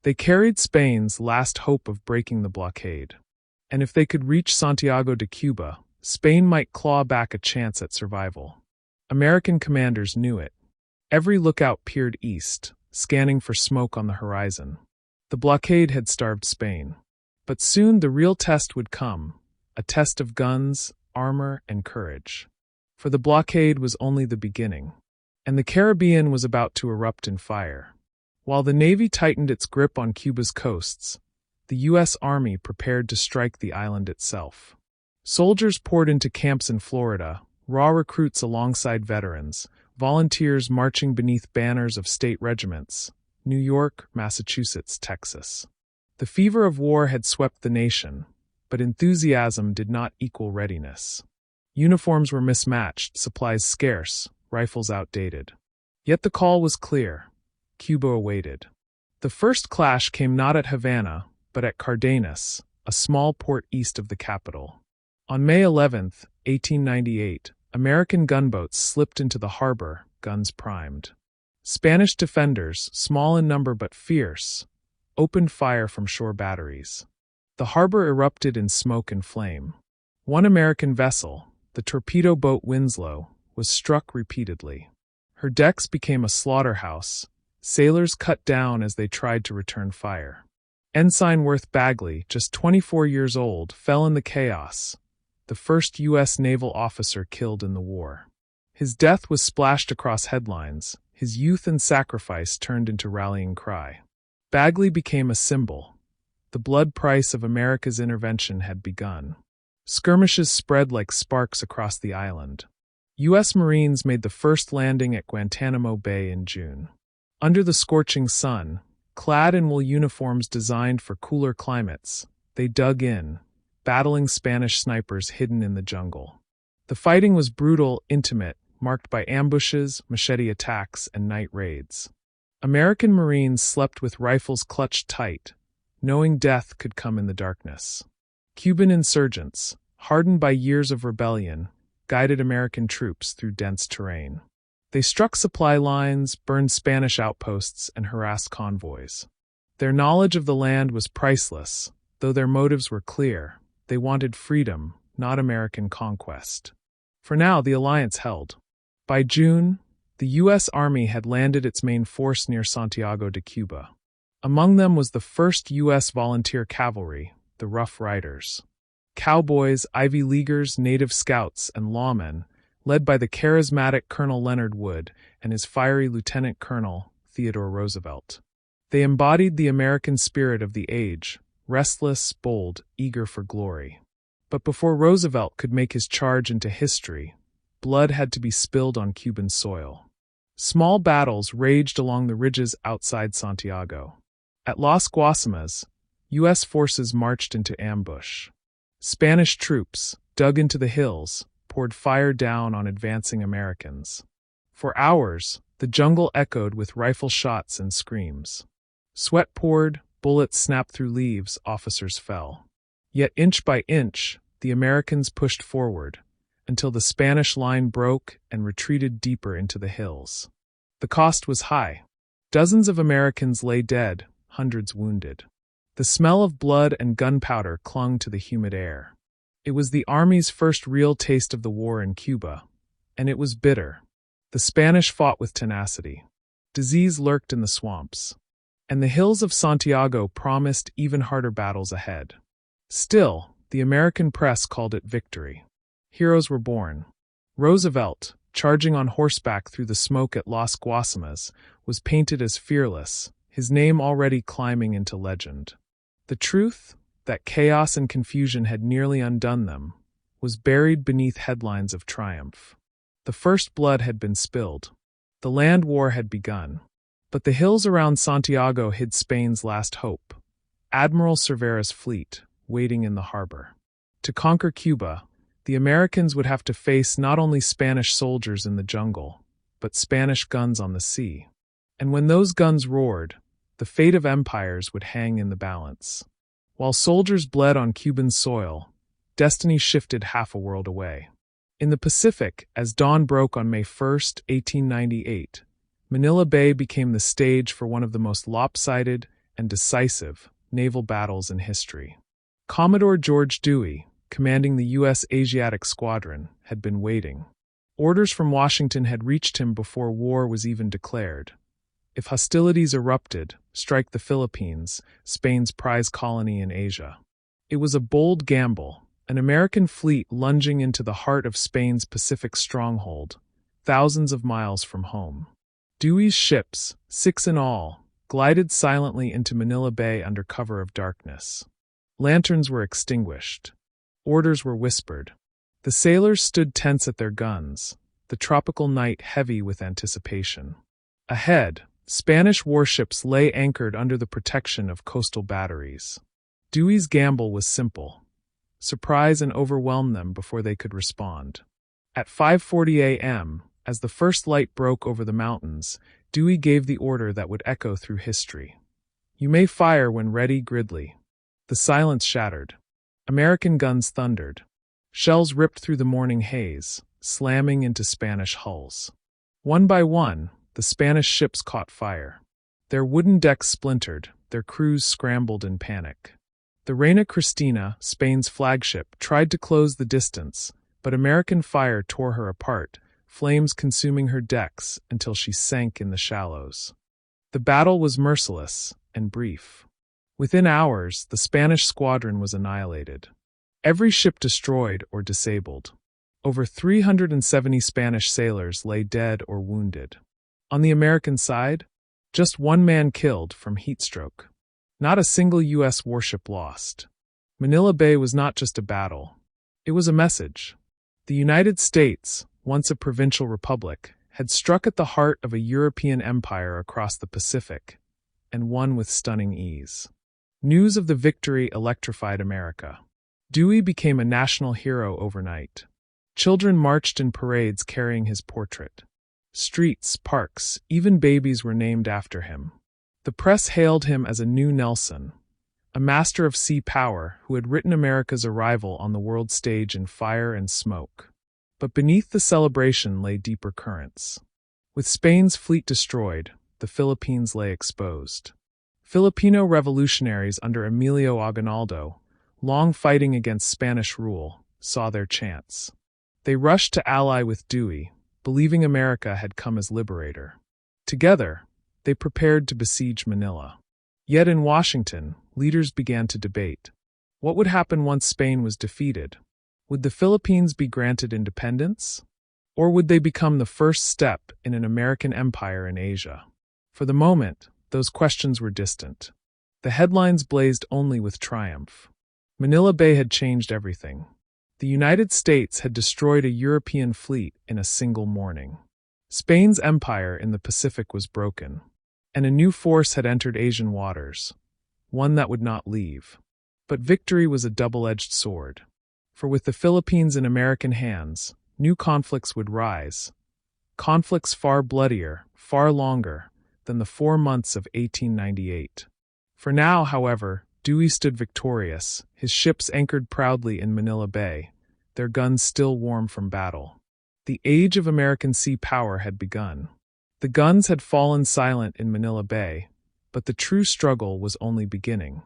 A: They carried Spain's last hope of breaking the blockade. And if they could reach Santiago de Cuba, Spain might claw back a chance at survival. American commanders knew it. Every lookout peered east, scanning for smoke on the horizon. The blockade had starved Spain. But soon the real test would come, a test of guns, armor, and courage. For the blockade was only the beginning, and the Caribbean was about to erupt in fire. While the Navy tightened its grip on Cuba's coasts, the U.S. Army prepared to strike the island itself. Soldiers poured into camps in Florida, raw recruits alongside veterans, volunteers marching beneath banners of state regiments, New York, Massachusetts, Texas. The fever of war had swept the nation, but enthusiasm did not equal readiness. Uniforms were mismatched, supplies scarce, rifles outdated. Yet the call was clear. Cuba awaited. The first clash came not at Havana, but at Cardenas, a small port east of the capital. On May 11, 1898, American gunboats slipped into the harbor, guns primed. Spanish defenders, small in number but fierce, opened fire from shore batteries. The harbor erupted in smoke and flame. One American vessel, the torpedo boat Winslow, was struck repeatedly. Her decks became a slaughterhouse, sailors cut down as they tried to return fire. Ensign Worth Bagley, just 24 years old, fell in the chaos, the first U.S. naval officer killed in the war. His death was splashed across headlines, his youth and sacrifice turned into rallying cry. Bagley became a symbol. The blood price of America's intervention had begun. Skirmishes spread like sparks across the island. U.S. Marines made the first landing at Guantanamo Bay in June. Under the scorching sun, clad in wool uniforms designed for cooler climates, they dug in, battling Spanish snipers hidden in the jungle. The fighting was brutal, intimate, marked by ambushes, machete attacks, and night raids. American Marines slept with rifles clutched tight, knowing death could come in the darkness. Cuban insurgents, hardened by years of rebellion, guided American troops through dense terrain. They struck supply lines, burned Spanish outposts, and harassed convoys. Their knowledge of the land was priceless, though their motives were clear. They wanted freedom, not American conquest. For now, the alliance held. By June, the U.S. Army had landed its main force near Santiago de Cuba. Among them was the 1st U.S. Volunteer Cavalry, the Rough Riders. Cowboys, Ivy Leaguers, Native Scouts, and lawmen, led by the charismatic Colonel Leonard Wood and his fiery Lieutenant Colonel Theodore Roosevelt. They embodied the American spirit of the age, restless, bold, eager for glory. But before Roosevelt could make his charge into history, blood had to be spilled on Cuban soil. Small battles raged along the ridges outside Santiago. At Las Guasimas, U.S. forces marched into ambush. Spanish troops, dug into the hills, poured fire down on advancing Americans. For hours, The jungle echoed with rifle shots and screams. Sweat poured, bullets snapped through leaves, officers fell. Yet inch by inch, the Americans pushed forward, until the Spanish line broke and retreated deeper into the hills. The cost was high. Dozens of Americans lay dead, hundreds wounded. The smell of blood and gunpowder clung to the humid air. It was the Army's first real taste of the war in Cuba, and it was bitter. The Spanish fought with tenacity. Disease lurked in the swamps, and the hills of Santiago promised even harder battles ahead. Still, the American press called it victory. Heroes were born. Roosevelt, charging on horseback through the smoke at Las Guasimas, was painted as fearless, his name already climbing into legend. The truth, that chaos and confusion had nearly undone them, was buried beneath headlines of triumph. The first blood had been spilled. The land war had begun. But the hills around Santiago hid Spain's last hope, Admiral Cervera's fleet, waiting in the harbor. To conquer Cuba, the Americans would have to face not only Spanish soldiers in the jungle, but Spanish guns on the sea. And when those guns roared, the fate of empires would hang in the balance. While soldiers bled on Cuban soil, destiny shifted half a world away. In the Pacific, as dawn broke on May 1, 1898, Manila Bay became the stage for one of the most lopsided and decisive naval battles in history. Commodore George Dewey, commanding the U.S. Asiatic Squadron, had been waiting. Orders from Washington had reached him before war was even declared. If hostilities erupted, strike the Philippines, Spain's prize colony in Asia. It was a bold gamble, an American fleet lunging into the heart of Spain's Pacific stronghold, thousands of miles from home. Dewey's ships, 6 in all, glided silently into Manila Bay under cover of darkness. Lanterns were extinguished. Orders were whispered. The sailors stood tense at their guns, the tropical night heavy with anticipation. Ahead, Spanish warships lay anchored under the protection of coastal batteries. Dewey's gamble was simple: surprise and overwhelm them before they could respond. At 5:40 a.m., as the first light broke over the mountains, Dewey gave the order that would echo through history. "You may fire when ready, Gridley." The silence shattered. American guns thundered. Shells ripped through the morning haze, slamming into Spanish hulls. One by one, the Spanish ships caught fire. Their wooden decks splintered, their crews scrambled in panic. The Reina Cristina, Spain's flagship, tried to close the distance, but American fire tore her apart, flames consuming her decks until she sank in the shallows. The battle was merciless and brief. Within hours, the Spanish squadron was annihilated. Every ship destroyed or disabled. Over 370 Spanish sailors lay dead or wounded. On the American side, just one man killed from heatstroke. Not a single U.S. warship lost. Manila Bay was not just a battle. It was a message. The United States, once a provincial republic, had struck at the heart of a European empire across the Pacific, and won with stunning ease. News of the victory electrified America. Dewey became a national hero overnight. Children marched in parades carrying his portrait. Streets, parks, even babies were named after him. The press hailed him as a new Nelson, a master of sea power who had written America's arrival on the world stage in fire and smoke. But beneath the celebration lay deeper currents. With Spain's fleet destroyed, the Philippines lay exposed. Filipino revolutionaries under Emilio Aguinaldo, long fighting against Spanish rule, saw their chance. They rushed to ally with Dewey, believing America had come as liberator. Together, they prepared to besiege Manila. Yet in Washington, leaders began to debate. What would happen once Spain was defeated? Would the Philippines be granted independence? Or would they become the first step in an American empire in Asia? For the moment, those questions were distant. The headlines blazed only with triumph. Manila Bay had changed everything. The United States had destroyed a European fleet in a single morning. Spain's empire in the Pacific was broken, and a new force had entered Asian waters, one that would not leave. But victory was a double-edged sword. For with the Philippines in American hands, new conflicts would rise. Conflicts far bloodier, far longer than the 4 months of 1898. For now, however, Dewey stood victorious, his ships anchored proudly in Manila Bay, their guns still warm from battle. The age of American sea power had begun. The guns had fallen silent in Manila Bay, but the true struggle was only beginning.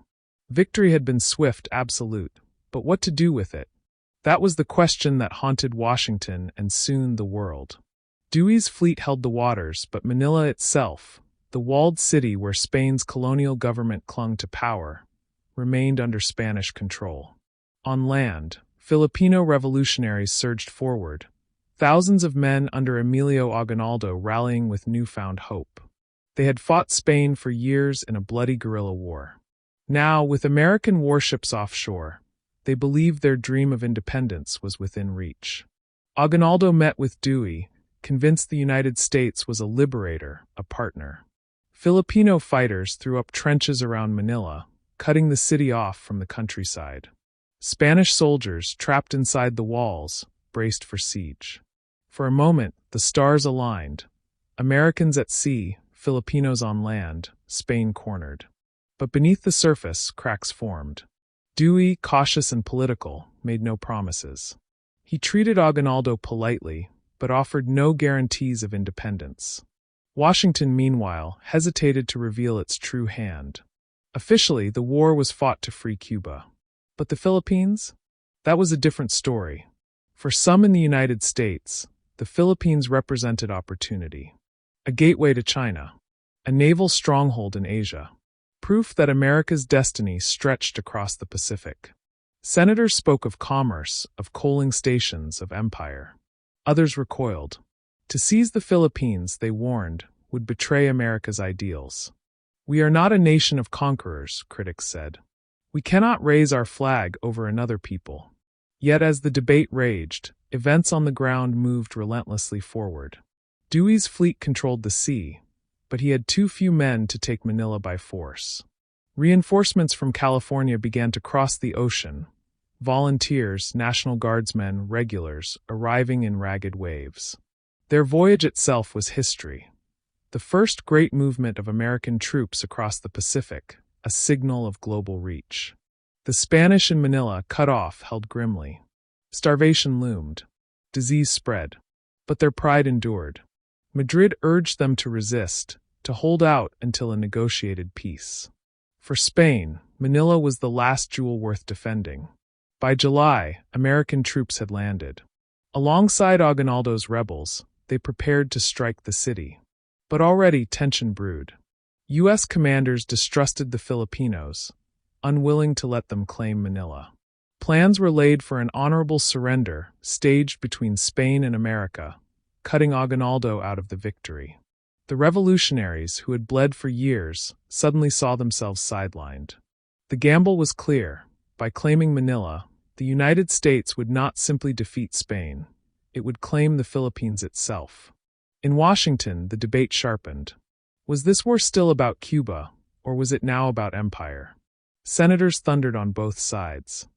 A: Victory had been swift, absolute, but what to do with it? That was the question that haunted Washington and soon the world. Dewey's fleet held the waters, but Manila itself, the walled city where Spain's colonial government clung to power, remained under Spanish control. On land, Filipino revolutionaries surged forward, thousands of men under Emilio Aguinaldo rallying with newfound hope. They had fought Spain for years in a bloody guerrilla war. Now, with American warships offshore, they believed their dream of independence was within reach. Aguinaldo met with Dewey, convinced the United States was a liberator, a partner. Filipino fighters threw up trenches around Manila, cutting the city off from the countryside. Spanish soldiers, trapped inside the walls, braced for siege. For a moment, the stars aligned. Americans at sea, Filipinos on land, Spain cornered. But beneath the surface, cracks formed. Dewey, cautious and political, made no promises. He treated Aguinaldo politely, but offered no guarantees of independence. Washington, meanwhile, hesitated to reveal its true hand. Officially, the war was fought to free Cuba. But the Philippines? That was a different story. For some in the United States, the Philippines represented opportunity. A gateway to China. A naval stronghold in Asia. Proof that America's destiny stretched across the Pacific. Senators spoke of commerce, of coaling stations, of empire. Others recoiled. To seize the Philippines, they warned, would betray America's ideals. We are not a nation of conquerors, critics said. We cannot raise our flag over another people. Yet as the debate raged, events on the ground moved relentlessly forward. Dewey's fleet controlled the sea, but he had too few men to take Manila by force. Reinforcements from California began to cross the ocean, volunteers, National Guardsmen, regulars, arriving in ragged waves. Their voyage itself was history. The first great movement of American troops across the Pacific, a signal of global reach. The Spanish in Manila, cut off, held grimly. Starvation loomed. Disease spread. But their pride endured. Madrid urged them to resist, to hold out until a negotiated peace. For Spain, Manila was the last jewel worth defending. By July, American troops had landed. Alongside Aguinaldo's rebels, they prepared to strike the city. But already tension brewed. U.S. commanders distrusted the Filipinos, unwilling to let them claim Manila. Plans were laid for an honorable surrender, staged between Spain and America, cutting Aguinaldo out of the victory. The revolutionaries, who had bled for years, suddenly saw themselves sidelined. The gamble was clear. By claiming Manila, the United States would not simply defeat Spain. It would claim the Philippines itself. In Washington, the debate sharpened. Was this war still about Cuba, or was it now about empire? Senators thundered on both sides.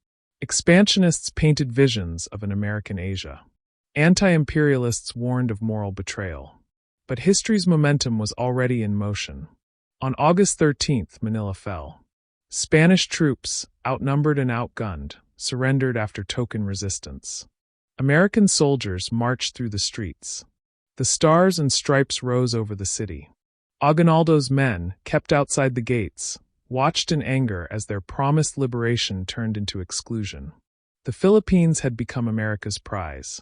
A: Expansionists painted visions of an American Asia. Anti-imperialists warned of moral betrayal. But history's momentum was already in motion. On August 13th, Manila fell. Spanish troops, outnumbered and outgunned, surrendered after token resistance. American soldiers marched through the streets. The stars and stripes rose over the city. Aguinaldo's men, kept outside the gates, watched in anger as their promised liberation turned into exclusion. The Philippines had become America's prize.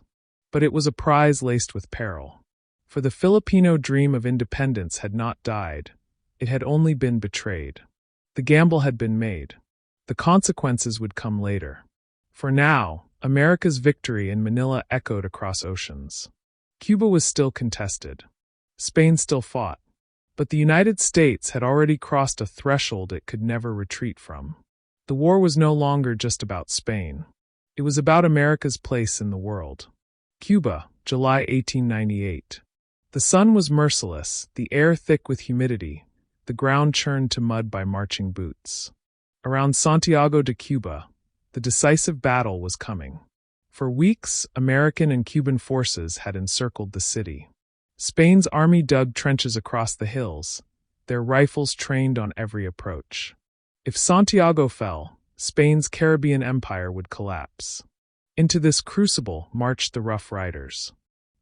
A: But it was a prize laced with peril. For the Filipino dream of independence had not died. It had only been betrayed. The gamble had been made. The consequences would come later. For now, America's victory in Manila echoed across oceans. Cuba was still contested. Spain still fought. But the United States had already crossed a threshold it could never retreat from. The war was no longer just about Spain. It was about America's place in the world. Cuba, July 1898. The sun was merciless, the air thick with humidity, the ground churned to mud by marching boots. Around Santiago de Cuba, the decisive battle was coming. For weeks, American and Cuban forces had encircled the city. Spain's army dug trenches across the hills, their rifles trained on every approach. If Santiago fell, Spain's Caribbean empire would collapse. Into this crucible marched the Rough Riders.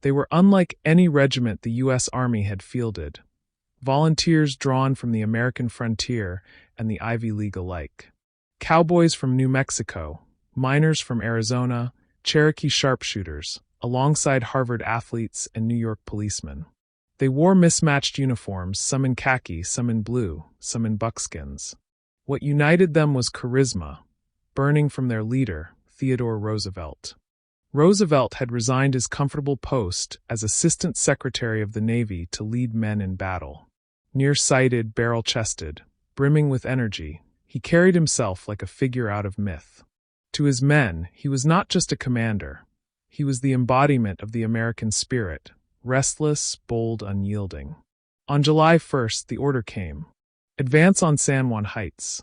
A: They were unlike any regiment the U.S. Army had fielded, volunteers drawn from the American frontier and the Ivy League alike. Cowboys from New Mexico, miners from Arizona, Cherokee sharpshooters, alongside Harvard athletes and New York policemen. They wore mismatched uniforms, some in khaki, some in blue, some in buckskins. What united them was charisma, burning from their leader, Theodore Roosevelt. Roosevelt had resigned his comfortable post as Assistant Secretary of the Navy to lead men in battle. Nearsighted, barrel-chested, brimming with energy, he carried himself like a figure out of myth. To his men, he was not just a commander. He was the embodiment of the American spirit, restless, bold, unyielding. On July 1st, the order came. Advance on San Juan Heights.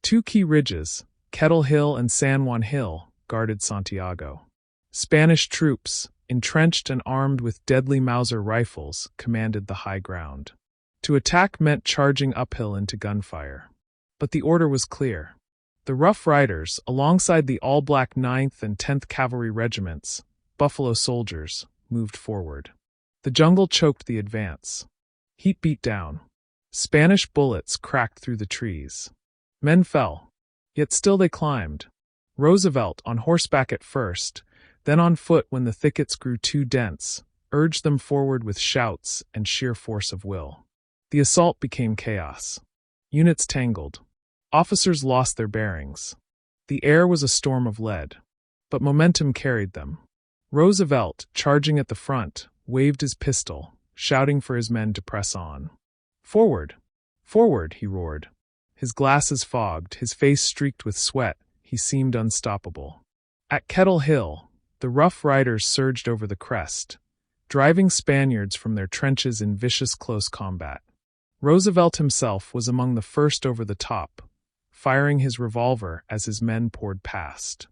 A: Two key ridges, Kettle Hill and San Juan Hill, guarded Santiago. Spanish troops, entrenched and armed with deadly Mauser rifles, commanded the high ground. To attack meant charging uphill into gunfire. But the order was clear. The Rough Riders, alongside the all-black 9th and 10th Cavalry Regiments, Buffalo Soldiers, moved forward. The jungle choked the advance. Heat beat down. Spanish bullets cracked through the trees. Men fell. Yet still they climbed. Roosevelt, on horseback at first, then on foot when the thickets grew too dense, urged them forward with shouts and sheer force of will. The assault became chaos. Units tangled. Officers lost their bearings. The air was a storm of lead. But momentum carried them. Roosevelt, charging at the front, waved his pistol, shouting for his men to press on. "Forward! Forward!" he roared. His glasses fogged, his face streaked with sweat, he seemed unstoppable. At Kettle Hill, the Rough Riders surged over the crest, driving Spaniards from their trenches in vicious close combat. Roosevelt himself was among the first over the top, firing his revolver as his men poured past.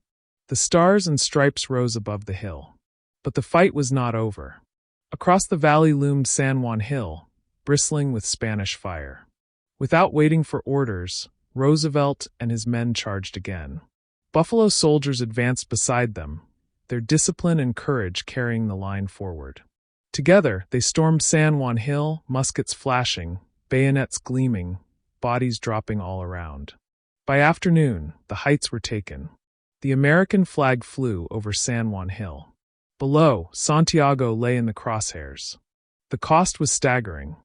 A: The stars and stripes rose above the hill. But the fight was not over. Across the valley loomed San Juan Hill, bristling with Spanish fire. Without waiting for orders, Roosevelt and his men charged again. Buffalo soldiers advanced beside them, their discipline and courage carrying the line forward. Together, they stormed San Juan Hill, muskets flashing, bayonets gleaming, bodies dropping all around. By afternoon, the heights were taken. The American flag flew over San Juan Hill. Below, Santiago lay in the crosshairs. The cost was staggering.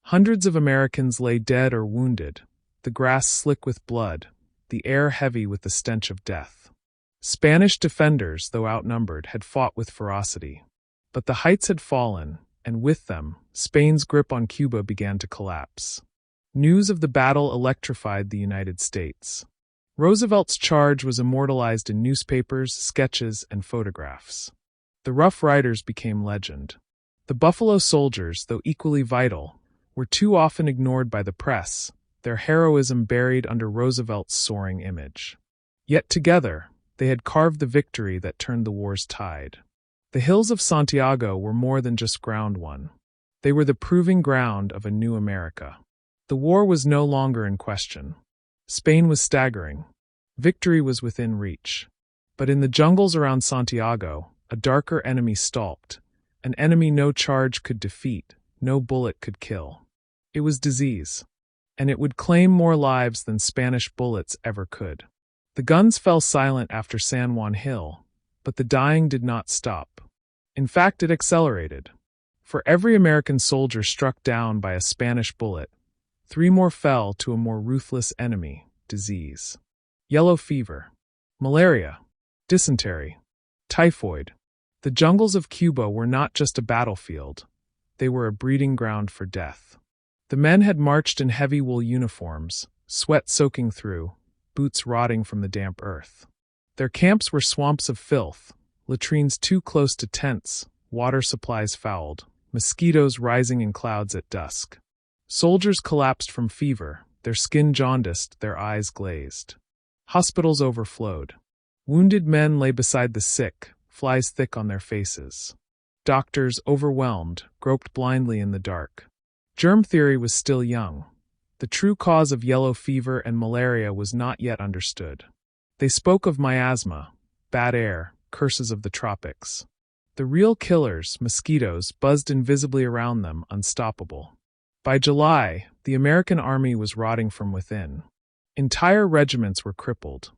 A: Hundreds of Americans lay dead or wounded, the grass slick with blood, the air heavy with the stench of death. Spanish defenders, though outnumbered, had fought with ferocity. But the heights had fallen, and with them, Spain's grip on Cuba began to collapse. News of the battle electrified the United States. Roosevelt's charge was immortalized in newspapers, sketches, and photographs. The Rough Riders became legend. The Buffalo Soldiers, though equally vital, were too often ignored by the press, their heroism buried under Roosevelt's soaring image. Yet together, they had carved the victory that turned the war's tide. The hills of Santiago were more than just ground won. They were the proving ground of a new America. The war was no longer in question. Spain was staggering. Victory was within reach. But in the jungles around Santiago, a darker enemy stalked, an enemy no charge could defeat, no bullet could kill. It was disease, and it would claim more lives than Spanish bullets ever could. The guns fell silent after San Juan Hill, but the dying did not stop. In fact, it accelerated. For every American soldier struck down by a Spanish bullet, 3 more fell to a more ruthless enemy, disease. Yellow fever, malaria, dysentery, typhoid. The jungles of Cuba were not just a battlefield, they were a breeding ground for death. The men had marched in heavy wool uniforms, sweat soaking through, boots rotting from the damp earth. Their camps were swamps of filth, latrines too close to tents, water supplies fouled, mosquitoes rising in clouds at dusk. Soldiers collapsed from fever, their skin jaundiced, their eyes glazed. Hospitals overflowed. Wounded men lay beside the sick, flies thick on their faces. Doctors, overwhelmed, groped blindly in the dark. Germ theory was still young. The true cause of yellow fever and malaria was not yet understood. They spoke of miasma, bad air, curses of the tropics. The real killers, mosquitoes, buzzed invisibly around them, unstoppable. By July, the American army was rotting from within. Entire regiments were crippled.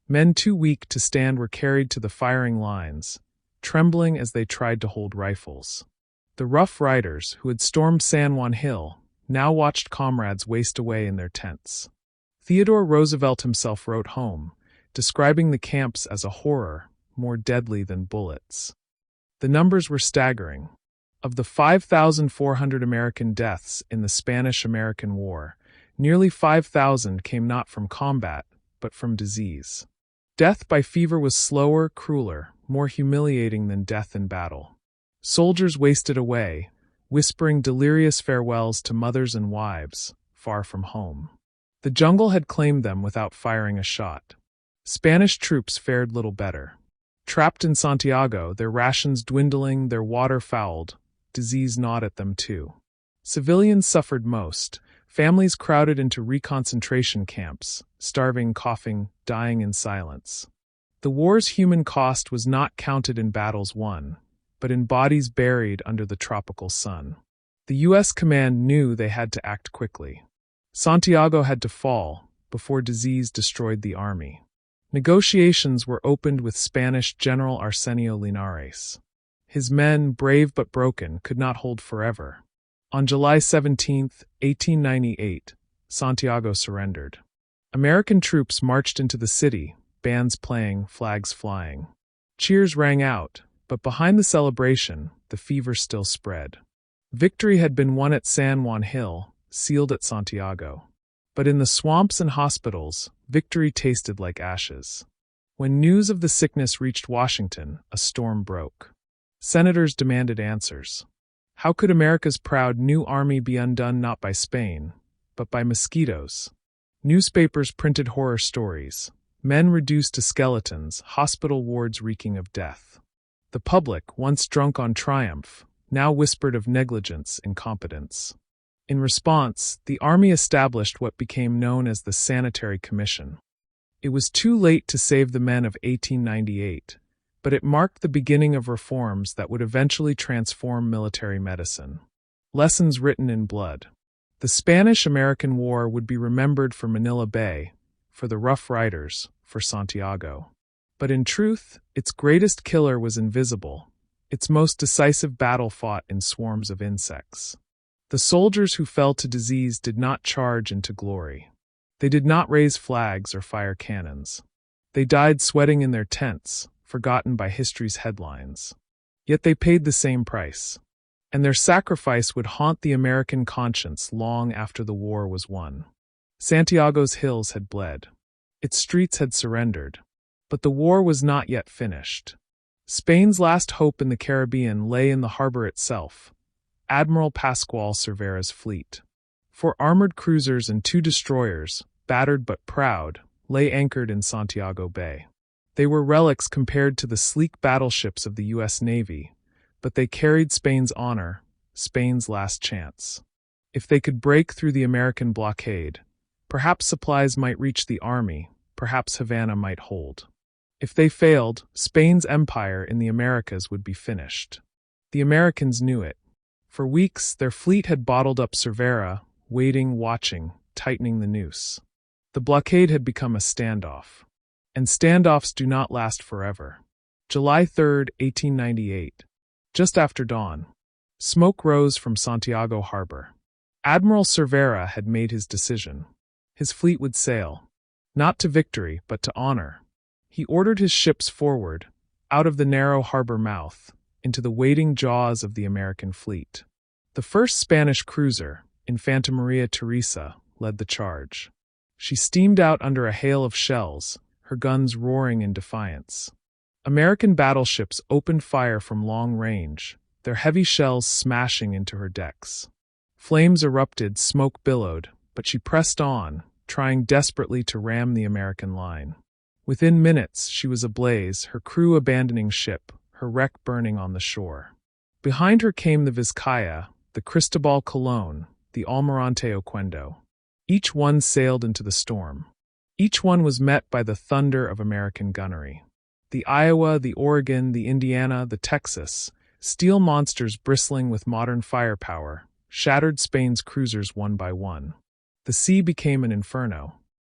A: Men too weak to stand were carried to the firing lines, trembling as they tried to hold rifles. The Rough Riders, who had stormed San Juan Hill, now watched comrades waste away in their tents. Theodore Roosevelt himself wrote home, describing the camps as a horror, more deadly than bullets. The numbers were staggering. Of the 5,400 American deaths in the Spanish-American War, nearly 5,000 came not from combat, but from disease. Death by fever was slower, crueler, more humiliating than death in battle. Soldiers wasted away, whispering delirious farewells to mothers and wives, far from home. The jungle had claimed them without firing a shot. Spanish troops fared little better. Trapped in Santiago, their rations dwindling, their water fouled, disease gnawed at them too. Civilians suffered most. Families crowded into reconcentration camps, starving, coughing, dying in silence. The war's human cost was not counted in battles won, but in bodies buried under the tropical sun. The U.S. command knew they had to act quickly. Santiago had to fall before disease destroyed the army. Negotiations were opened with Spanish General Arsenio Linares. His men, brave but broken, could not hold forever. On July 17, 1898, Santiago surrendered. American troops marched into the city, bands playing, flags flying. Cheers rang out, but behind the celebration, the fever still spread. Victory had been won at San Juan Hill, sealed at Santiago. But in the swamps and hospitals, victory tasted like ashes. When news of the sickness reached Washington, a storm broke. Senators demanded answers. How could America's proud new army be undone not by Spain, but by mosquitoes? Newspapers printed horror stories. Men reduced to skeletons, hospital wards reeking of death. The public, once drunk on triumph, now whispered of negligence, incompetence. In response, the army established what became known as the Sanitary Commission. It was too late to save the men of 1898, but it marked the beginning of reforms that would eventually transform military medicine. Lessons written in blood. The Spanish-American War would be remembered for Manila Bay, for the Rough Riders, for Santiago. But in truth, its greatest killer was invisible, its most decisive battle fought in swarms of insects. The soldiers who fell to disease did not charge into glory. They did not raise flags or fire cannons. They died sweating in their tents, forgotten by history's headlines. Yet they paid the same price. And their sacrifice would haunt the American conscience long after the war was won. Santiago's hills had bled. Its streets had surrendered. But the war was not yet finished. Spain's last hope in the Caribbean lay in the harbor itself, Admiral Pascual Cervera's fleet. 4 armored cruisers and 2 destroyers, battered but proud, lay anchored in Santiago Bay. They were relics compared to the sleek battleships of the U.S. Navy, but they carried Spain's honor, Spain's last chance. If they could break through the American blockade, perhaps supplies might reach the army, perhaps Havana might hold. If they failed, Spain's empire in the Americas would be finished. The Americans knew it. For weeks, their fleet had bottled up Cervera, waiting, watching, tightening the noose. The blockade had become a standoff. And standoffs do not last forever. July 3, 1898. Just after dawn. Smoke rose from Santiago Harbor. Admiral Cervera had made his decision. His fleet would sail. Not to victory, but to honor. He ordered his ships forward, out of the narrow harbor mouth, into the waiting jaws of the American fleet. The first Spanish cruiser, Infanta Maria Teresa, led the charge. She steamed out under a hail of shells, her guns roaring in defiance. American battleships opened fire from long range, their heavy shells smashing into her decks. Flames erupted, smoke billowed, but she pressed on, trying desperately to ram the American line. Within minutes, she was ablaze, her crew abandoning ship, her wreck burning on the shore. Behind her came the Vizcaya, the Cristobal Colon, the Almirante Oquendo. Each one sailed into the storm. Each one was met by the thunder of American gunnery. The Iowa, the Oregon, the Indiana, the Texas, steel monsters bristling with modern firepower, shattered Spain's cruisers one by one. The sea became an inferno.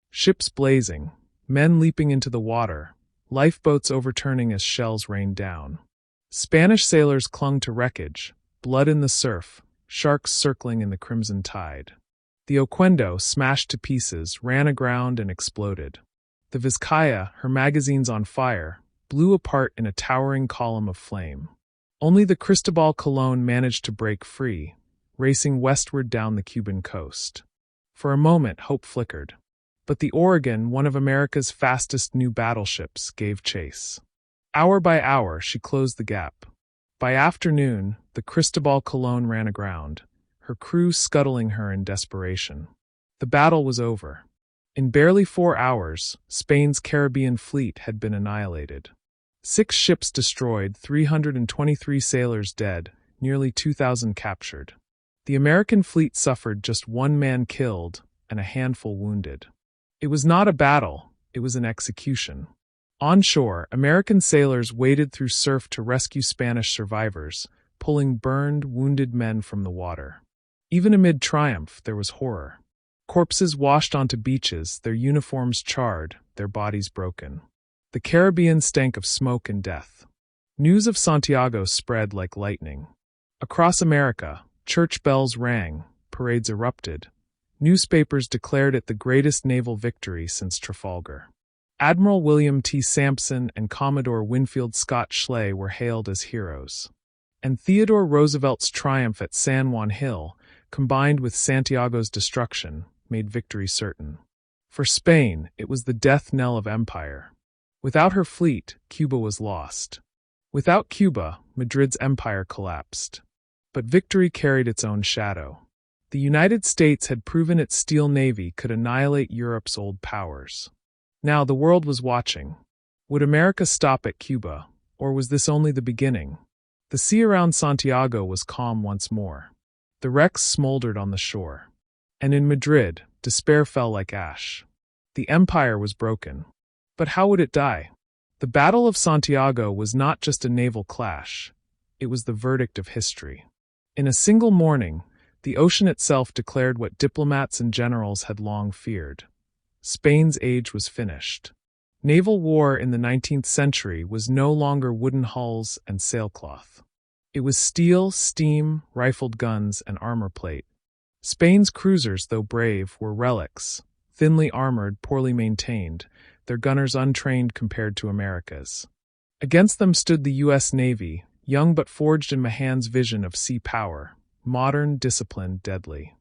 A: Ships blazing, men leaping into the water, lifeboats overturning as shells rained down. Spanish sailors clung to wreckage, blood in the surf, sharks circling in the crimson tide. The Oquendo, smashed to pieces, ran aground and exploded. The Vizcaya, her magazines on fire, blew apart in a towering column of flame. Only the Cristobal Colon managed to break free, racing westward down the Cuban coast. For a moment, hope flickered. But the Oregon, one of America's fastest new battleships, gave chase. Hour by hour, she closed the gap. By afternoon, the Cristobal Colon ran aground, her crew scuttling her in desperation. The battle was over. In barely 4 hours, Spain's Caribbean fleet had been annihilated. 6 ships destroyed, 323 sailors dead, nearly 2,000 captured. The American fleet suffered just 1 man killed and a handful wounded. It was not a battle, it was an execution. On shore, American sailors waded through surf to rescue Spanish survivors, pulling burned, wounded men from the water. Even amid triumph, there was horror. Corpses washed onto beaches, their uniforms charred, their bodies broken. The Caribbean stank of smoke and death. News of Santiago spread like lightning. Across America, church bells rang, parades erupted. Newspapers declared it the greatest naval victory since Trafalgar. Admiral William T. Sampson and Commodore Winfield Scott Schley were hailed as heroes. And Theodore Roosevelt's triumph at San Juan Hill, combined with Santiago's destruction, made victory certain. For Spain, it was the death knell of empire. Without her fleet, Cuba was lost. Without Cuba, Madrid's empire collapsed. But victory carried its own shadow. The United States had proven its steel navy could annihilate Europe's old powers. Now the world was watching. Would America stop at Cuba, or was this only the beginning? The sea around Santiago was calm once more. The wrecks smoldered on the shore. And in Madrid, despair fell like ash. The empire was broken. But how would it die? The Battle of Santiago was not just a naval clash. It was the verdict of history. In a single morning, the ocean itself declared what diplomats and generals had long feared. Spain's age was finished. Naval war in the 19th century was no longer wooden hulls and sailcloth. It was steel, steam, rifled guns, and armor plate. Spain's cruisers, though brave, were relics, thinly armored, poorly maintained, their gunners untrained compared to America's. Against them stood the U.S. Navy, young but forged in Mahan's vision of sea power, modern, disciplined, deadly.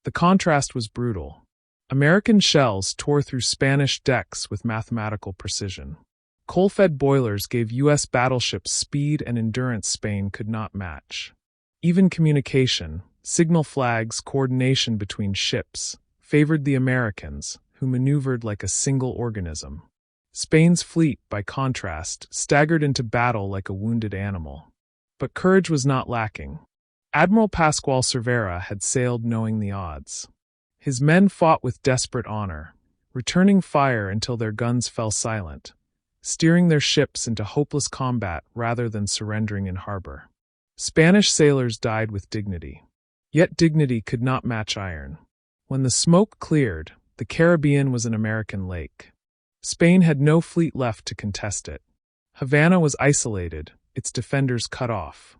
A: The contrast was brutal. American shells tore through Spanish decks with mathematical precision. Coal-fed boilers gave U.S. battleships speed and endurance Spain could not match. Even communication, signal flags, coordination between ships, favored the Americans, who maneuvered like a single organism. Spain's fleet, by contrast, staggered into battle like a wounded animal. But courage was not lacking. Admiral Pascual Cervera had sailed knowing the odds. His men fought with desperate honor, returning fire until their guns fell silent, steering their ships into hopeless combat rather than surrendering in harbor. Spanish sailors died with dignity. Yet dignity could not match iron. When the smoke cleared, the Caribbean was an American lake. Spain had no fleet left to contest it. Havana was isolated, its defenders cut off.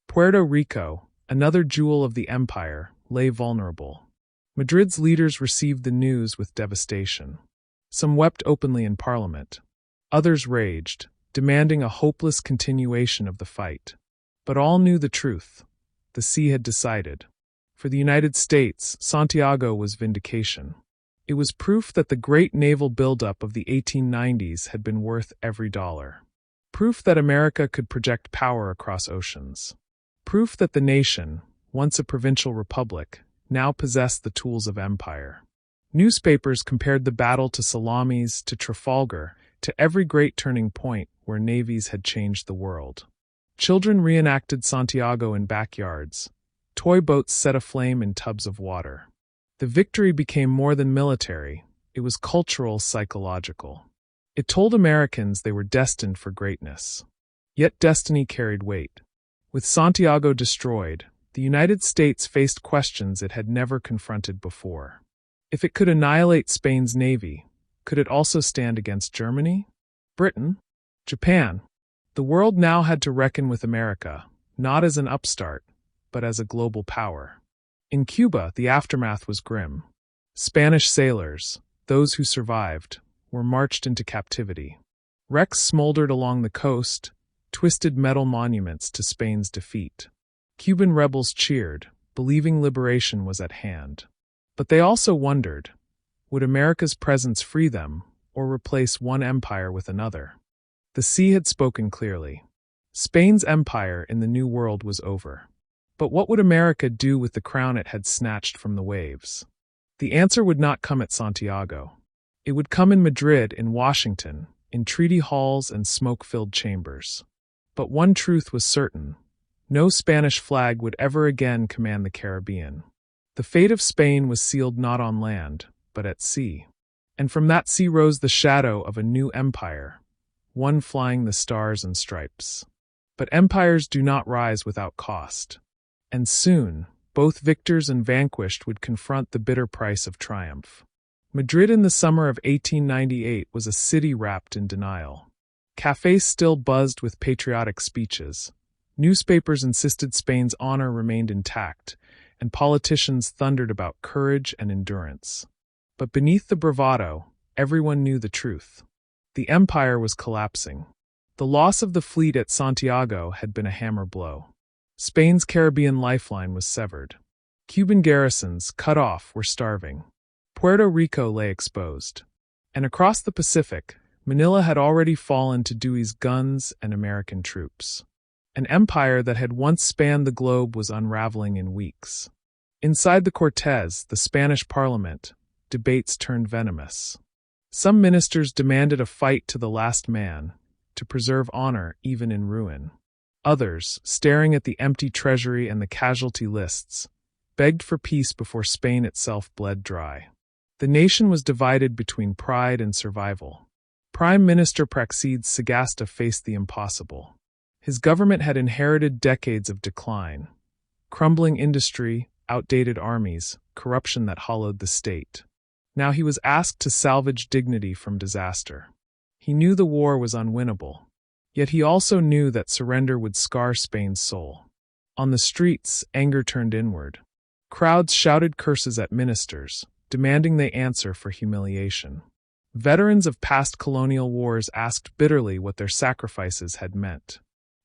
A: Puerto Rico, another jewel of the empire, lay vulnerable. Madrid's leaders received the news with devastation. Some wept openly in Parliament. Others raged, demanding a hopeless continuation of the fight. But all knew the truth. The sea had decided. For the United States, Santiago was vindication. It was proof that the great naval buildup of the 1890s had been worth every dollar. Proof that America could project power across oceans. Proof that the nation, once a provincial republic, now possessed the tools of empire. Newspapers compared the battle to Salamis, to Trafalgar, to every great turning point where navies had changed the world. Children reenacted Santiago in backyards. Toy boats set aflame in tubs of water. The victory became more than military. It was cultural, psychological. It told Americans they were destined for greatness. Yet destiny carried weight. With Santiago destroyed, the United States faced questions it had never confronted before. If it could annihilate Spain's navy, could it also stand against Germany? Britain? Japan? The world now had to reckon with America, not as an upstart, but as a global power. In Cuba, the aftermath was grim. Spanish sailors, those who survived, were marched into captivity. Wrecks smoldered along the coast, twisted metal monuments to Spain's defeat. Cuban rebels cheered, believing liberation was at hand. But they also wondered, would America's presence free them, or replace one empire with another? The sea had spoken clearly. Spain's empire in the New World was over. But what would America do with the crown it had snatched from the waves? The answer would not come at Santiago. It would come in Madrid, in Washington, in treaty halls and smoke-filled chambers. But one truth was certain. No Spanish flag would ever again command the Caribbean. The fate of Spain was sealed not on land, but at sea. And from that sea rose the shadow of a new empire, one flying the stars and stripes. But empires do not rise without cost. And soon, both victors and vanquished would confront the bitter price of triumph. Madrid in the summer of 1898 was a city wrapped in denial. Cafes still buzzed with patriotic speeches. Newspapers insisted Spain's honor remained intact, and politicians thundered about courage and endurance. But beneath the bravado, everyone knew the truth. The empire was collapsing. The loss of the fleet at Santiago had been a hammer blow. Spain's Caribbean lifeline was severed. Cuban garrisons, cut off, were starving. Puerto Rico lay exposed. And across the Pacific, Manila had already fallen to Dewey's guns and American troops. An empire that had once spanned the globe was unraveling in weeks. Inside the Cortes, the Spanish parliament, debates turned venomous. Some ministers demanded a fight to the last man, to preserve honor even in ruin. Others, staring at the empty treasury and the casualty lists, begged for peace before Spain itself bled dry. The nation was divided between pride and survival. Prime Minister Praxedes Sagasta faced the impossible. His government had inherited decades of decline, crumbling industry, outdated armies, corruption that hollowed the state. Now he was asked to salvage dignity from disaster. He knew the war was unwinnable. Yet he also knew that surrender would scar Spain's soul. On the streets, anger turned inward. Crowds shouted curses at ministers, demanding they answer for humiliation. Veterans of past colonial wars asked bitterly what their sacrifices had meant.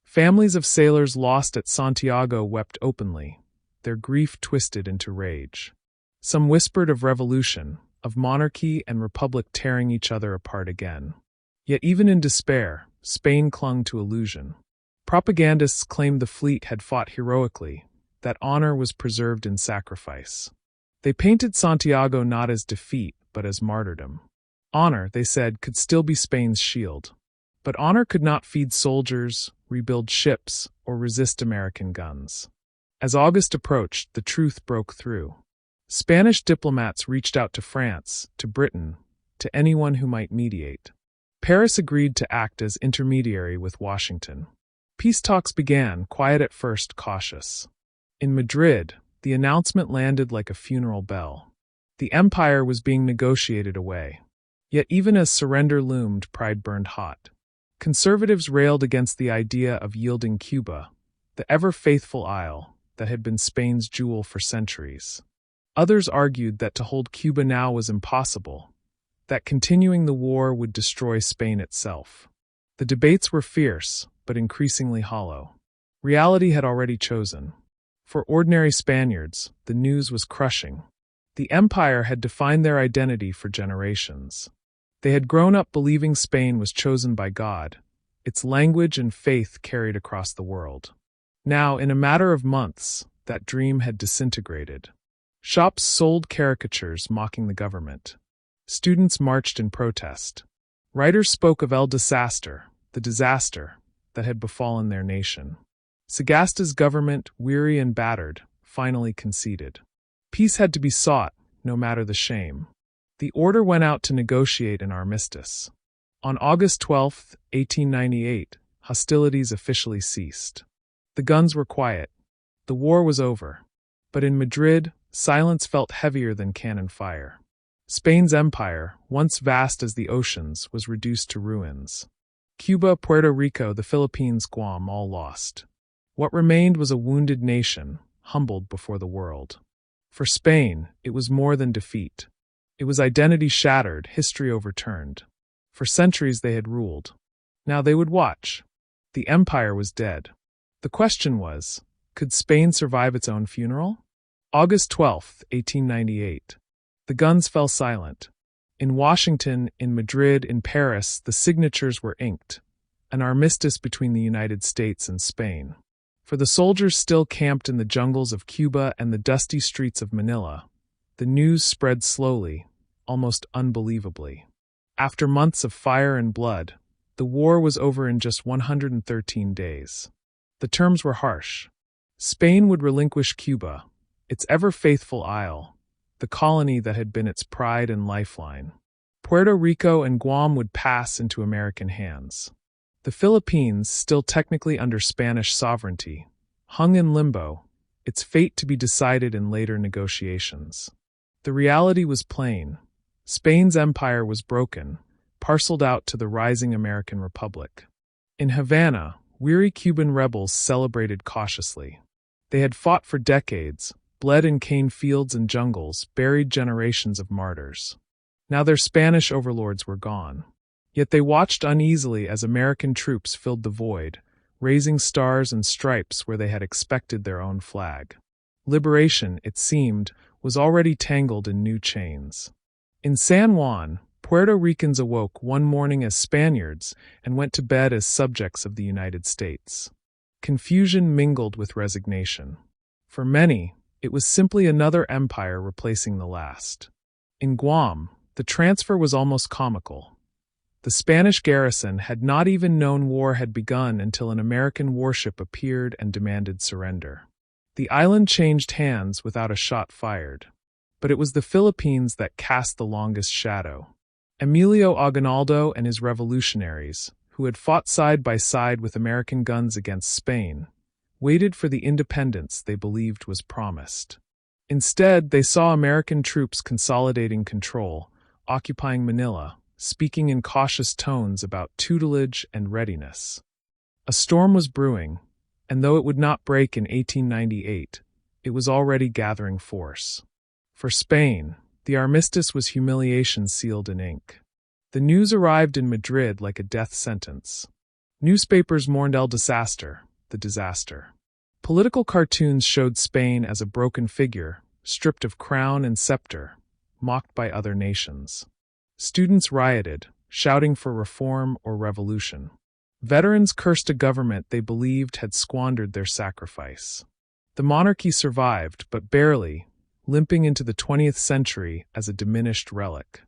A: Families of sailors lost at Santiago wept openly, their grief twisted into rage. Some whispered of revolution, of monarchy and republic tearing each other apart again. Yet even in despair, Spain clung to illusion. Propagandists claimed the fleet had fought heroically, that honor was preserved in sacrifice. They painted Santiago not as defeat, but as martyrdom. Honor, they said, could still be Spain's shield. But honor could not feed soldiers, rebuild ships, or resist American guns. As August approached, the truth broke through. Spanish diplomats reached out to France, to Britain, to anyone who might mediate. Paris agreed to act as intermediary with Washington. Peace talks began, quiet at first, cautious. In Madrid, the announcement landed like a funeral bell. The empire was being negotiated away. Yet even as surrender loomed, pride burned hot. Conservatives railed against the idea of yielding Cuba, the ever-faithful isle that had been Spain's jewel for centuries. Others argued that to hold Cuba now was impossible, that continuing the war would destroy Spain itself. The debates were fierce, but increasingly hollow. Reality had already chosen. For ordinary Spaniards, the news was crushing. The empire had defined their identity for generations. They had grown up believing Spain was chosen by God, its language and faith carried across the world. Now, in a matter of months, that dream had disintegrated. Shops sold caricatures mocking the government. Students marched in protest. Writers spoke of the disaster that had befallen their nation. Sagasta's government, weary and battered, finally conceded. Peace had to be sought, no matter the shame. The order went out to negotiate an armistice. On August 12, 1898, hostilities officially ceased. The guns were quiet. The war was over. But in Madrid, silence felt heavier than cannon fire. Spain's empire, once vast as the oceans, was reduced to ruins. Cuba, Puerto Rico, the Philippines, Guam, all lost. What remained was a wounded nation, humbled before the world. For Spain, it was more than defeat. It was identity shattered, history overturned. For centuries they had ruled. Now they would watch. The empire was dead. The question was, could Spain survive its own funeral? August 12, 1898. The guns fell silent. In Washington, in Madrid, in Paris, the signatures were inked. An armistice between the United States and Spain. For the soldiers still camped in the jungles of Cuba and the dusty streets of Manila, the news spread slowly, almost unbelievably. After months of fire and blood, the war was over in just 113 days. The terms were harsh. Spain would relinquish Cuba, its ever-faithful isle, the colony that had been its pride and lifeline. Puerto Rico and Guam would pass into American hands. The Philippines, still technically under Spanish sovereignty, hung in limbo, its fate to be decided in later negotiations. The reality was plain. Spain's empire was broken, parceled out to the rising American Republic. In Havana, weary Cuban rebels celebrated cautiously. They had fought for decades, bled in cane fields and jungles, buried generations of martyrs. Now their Spanish overlords were gone. Yet they watched uneasily as American troops filled the void, raising stars and stripes where they had expected their own flag. Liberation, it seemed, was already tangled in new chains. In San Juan, Puerto Ricans awoke one morning as Spaniards and went to bed as subjects of the United States. Confusion mingled with resignation. For many, it was simply another empire replacing the last. In Guam, the transfer was almost comical. The Spanish garrison had not even known war had begun until an American warship appeared and demanded surrender. The island changed hands without a shot fired. But it was the Philippines that cast the longest shadow. Emilio Aguinaldo and his revolutionaries, who had fought side by side with American guns against Spain, waited for the independence they believed was promised. Instead, they saw American troops consolidating control, occupying Manila, speaking in cautious tones about tutelage and readiness. A storm was brewing, and though it would not break in 1898, it was already gathering force. For Spain, the armistice was humiliation sealed in ink. The news arrived in Madrid like a death sentence. Newspapers mourned el disaster, the disaster. Political cartoons showed Spain as a broken figure, stripped of crown and scepter, mocked by other nations. Students rioted, shouting for reform or revolution. Veterans cursed a government they believed had squandered their sacrifice. The monarchy survived, but barely, limping into the 20th century as a diminished relic.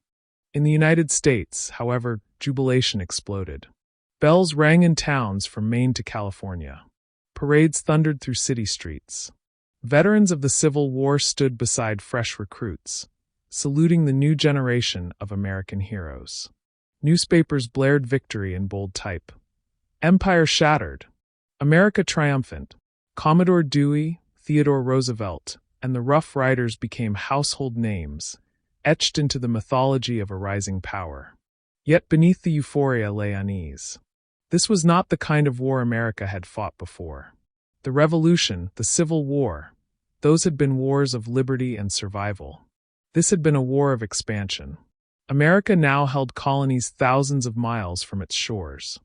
A: In the United States, however, jubilation exploded. Bells rang in towns from Maine to California. Parades thundered through city streets. Veterans of the Civil War stood beside fresh recruits, saluting the new generation of American heroes. Newspapers blared victory in bold type. Empire shattered. America triumphant. Commodore Dewey, Theodore Roosevelt, and the Rough Riders became household names, etched into the mythology of a rising power. Yet beneath the euphoria lay unease. This was not the kind of war America had fought before. The Revolution, the Civil War, those had been wars of liberty and survival. This had been a war of expansion. America now held colonies thousands of miles from its shores.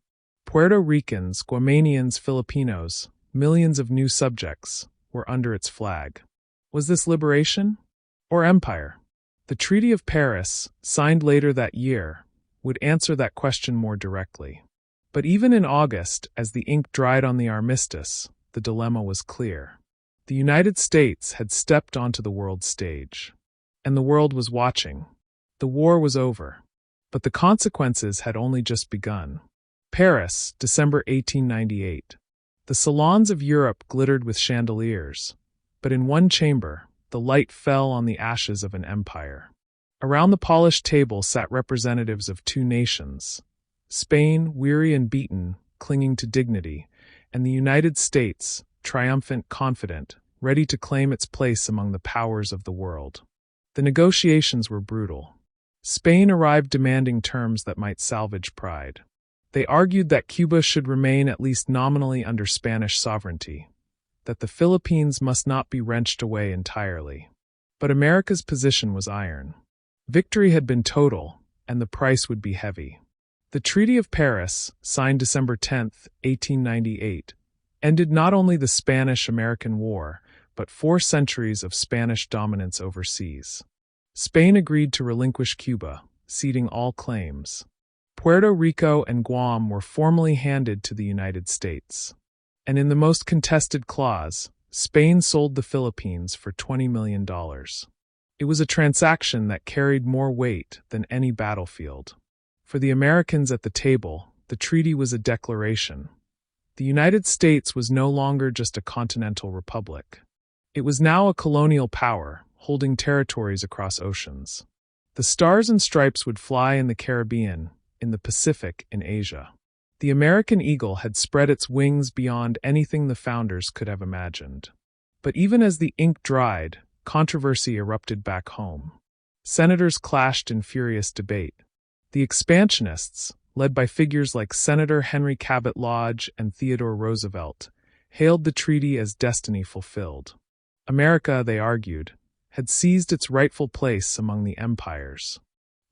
A: Puerto Ricans, Guamanians, Filipinos, millions of new subjects, were under its flag. Was this liberation? Or empire? The Treaty of Paris, signed later that year, would answer that question more directly. But even in August, as the ink dried on the armistice, the dilemma was clear. The United States had stepped onto the world stage. And the world was watching. The war was over. But the consequences had only just begun. Paris, December 1898. The salons of Europe glittered with chandeliers, but in one chamber, the light fell on the ashes of an empire. Around the polished table sat representatives of two nations, Spain, weary and beaten, clinging to dignity, and the United States, triumphant, confident, ready to claim its place among the powers of the world. The negotiations were brutal. Spain arrived demanding terms that might salvage pride. They argued that Cuba should remain at least nominally under Spanish sovereignty, that the Philippines must not be wrenched away entirely. But America's position was iron. Victory had been total, and the price would be heavy. The Treaty of Paris, signed December 10, 1898, ended not only the Spanish-American War, but 4 centuries of Spanish dominance overseas. Spain agreed to relinquish Cuba, ceding all claims. Puerto Rico and Guam were formally handed to the United States. And in the most contested clause, Spain sold the Philippines for $20 million. It was a transaction that carried more weight than any battlefield. For the Americans at the table, the treaty was a declaration. The United States was no longer just a continental republic. It was now a colonial power, holding territories across oceans. The stars and stripes would fly in the Caribbean, in the Pacific, in Asia. The American eagle had spread its wings beyond anything the founders could have imagined. But even as the ink dried, controversy erupted back home. Senators clashed in furious debate. The expansionists, led by figures like Senator Henry Cabot Lodge and Theodore Roosevelt, hailed the treaty as destiny fulfilled. America, they argued, had seized its rightful place among the empires.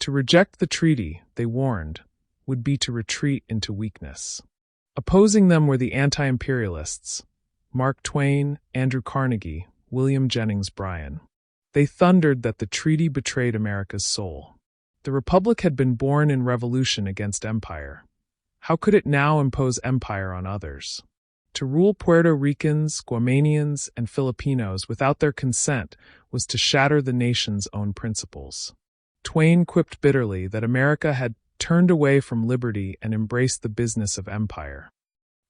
A: To reject the treaty, they warned, would be to retreat into weakness. Opposing them were the anti-imperialists, Mark Twain, Andrew Carnegie, William Jennings Bryan. They thundered that the treaty betrayed America's soul. The Republic had been born in revolution against empire. How could it now impose empire on others? To rule Puerto Ricans, Guamanians, and Filipinos without their consent was to shatter the nation's own principles. Twain quipped bitterly that America had turned away from liberty and embraced the business of empire.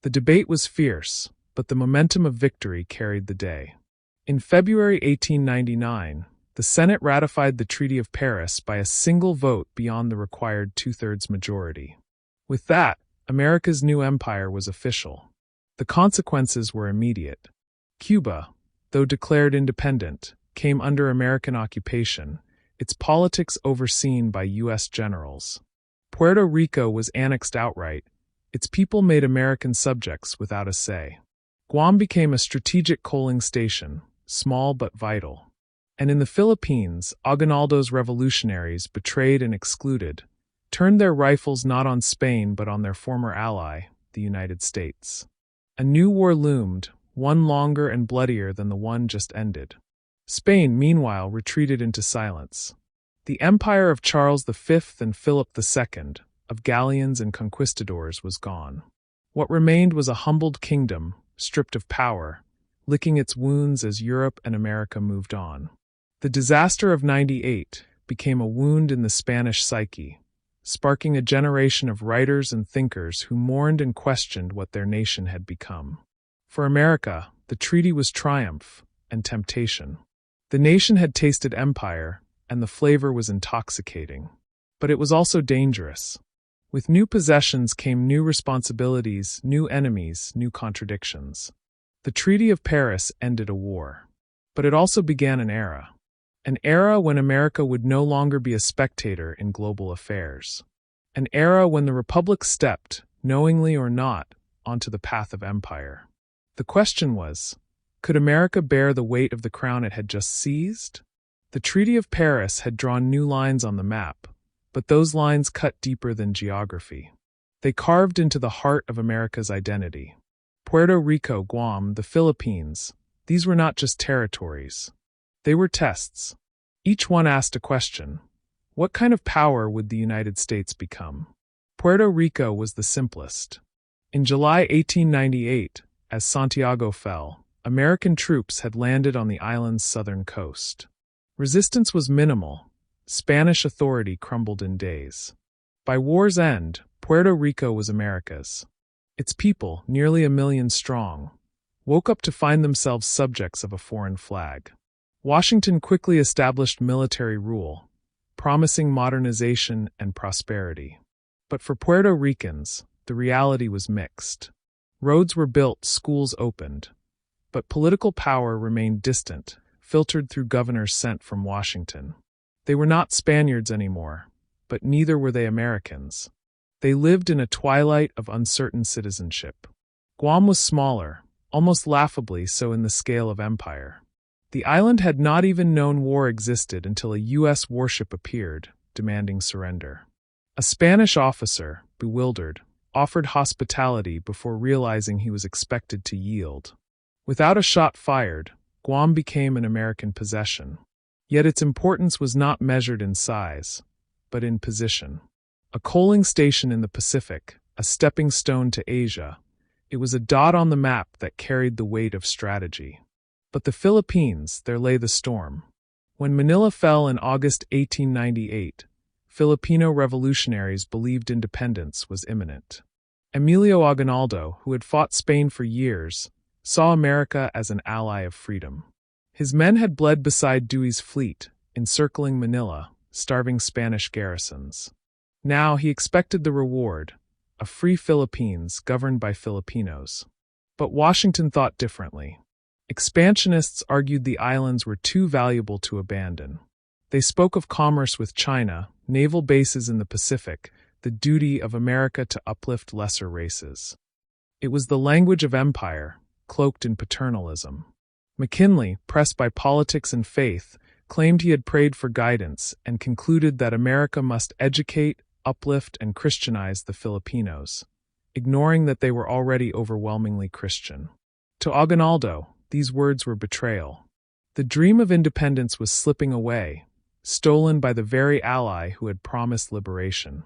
A: The debate was fierce, but the momentum of victory carried the day. In February 1899, the Senate ratified the Treaty of Paris by a single vote beyond the required two-thirds majority. With that, America's new empire was official. The consequences were immediate. Cuba, though declared independent, came under American occupation, its politics overseen by U.S. generals. Puerto Rico was annexed outright, its people made American subjects without a say. Guam became a strategic coaling station, small but vital. And in the Philippines, Aguinaldo's revolutionaries, betrayed and excluded, turned their rifles not on Spain but on their former ally, the United States. A new war loomed, one longer and bloodier than the one just ended. Spain, meanwhile, retreated into silence. The empire of Charles V and Philip II, of galleons and conquistadors, was gone. What remained was a humbled kingdom, stripped of power, licking its wounds as Europe and America moved on. The disaster of '98 became a wound in the Spanish psyche, sparking a generation of writers and thinkers who mourned and questioned what their nation had become. For America, the treaty was triumph and temptation. The nation had tasted empire, and the flavor was intoxicating. But it was also dangerous. With new possessions came new responsibilities, new enemies, new contradictions. The Treaty of Paris ended a war. But it also began an era. An era when America would no longer be a spectator in global affairs. An era when the Republic stepped, knowingly or not, onto the path of empire. The question was, could America bear the weight of the crown it had just seized? The Treaty of Paris had drawn new lines on the map, but those lines cut deeper than geography. They carved into the heart of America's identity. Puerto Rico, Guam, the Philippines, these were not just territories. They were tests. Each one asked a question. What kind of power would the United States become? Puerto Rico was the simplest. In July 1898, as Santiago fell, American troops had landed on the island's southern coast. Resistance was minimal. Spanish authority crumbled in days. By war's end, Puerto Rico was America's. Its people, nearly 1 million strong, woke up to find themselves subjects of a foreign flag. Washington quickly established military rule, promising modernization and prosperity. But for Puerto Ricans, the reality was mixed. Roads were built, schools opened, but political power remained distant, filtered through governors sent from Washington. They were not Spaniards anymore, but neither were they Americans. They lived in a twilight of uncertain citizenship. Guam was smaller, almost laughably so in the scale of empire. The island had not even known war existed until a U.S. warship appeared, demanding surrender. A Spanish officer, bewildered, offered hospitality before realizing he was expected to yield. Without a shot fired, Guam became an American possession. Yet its importance was not measured in size, but in position. A coaling station in the Pacific, a stepping stone to Asia, it was a dot on the map that carried the weight of strategy. But the Philippines, there lay the storm. When Manila fell in August 1898, Filipino revolutionaries believed independence was imminent. Emilio Aguinaldo, who had fought Spain for years, saw America as an ally of freedom. His men had bled beside Dewey's fleet, encircling Manila, starving Spanish garrisons. Now he expected the reward, a free Philippines governed by Filipinos. But Washington thought differently. Expansionists argued the islands were too valuable to abandon. They spoke of commerce with China, naval bases in the Pacific, the duty of America to uplift lesser races. It was the language of empire, cloaked in paternalism. McKinley, pressed by politics and faith, claimed he had prayed for guidance and concluded that America must educate, uplift, and Christianize the Filipinos, ignoring that they were already overwhelmingly Christian. To Aguinaldo, these words were betrayal. The dream of independence was slipping away, stolen by the very ally who had promised liberation.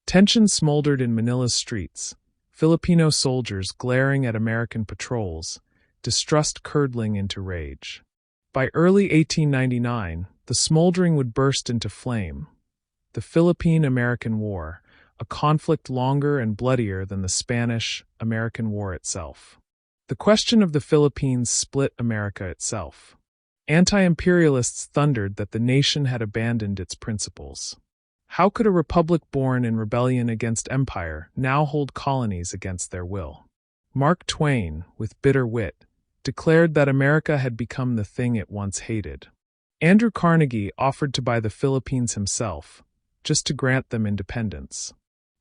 A: Tension smoldered in Manila's streets, Filipino soldiers glaring at American patrols, distrust curdling into rage. By early 1899, the smoldering would burst into flame. The Philippine-American War, a conflict longer and bloodier than the Spanish-American War itself. The question of the Philippines split America itself. Anti-imperialists thundered that the nation had abandoned its principles. How could a republic born in rebellion against empire now hold colonies against their will? Mark Twain, with bitter wit, declared that America had become the thing it once hated. Andrew Carnegie offered to buy the Philippines himself, just to grant them independence.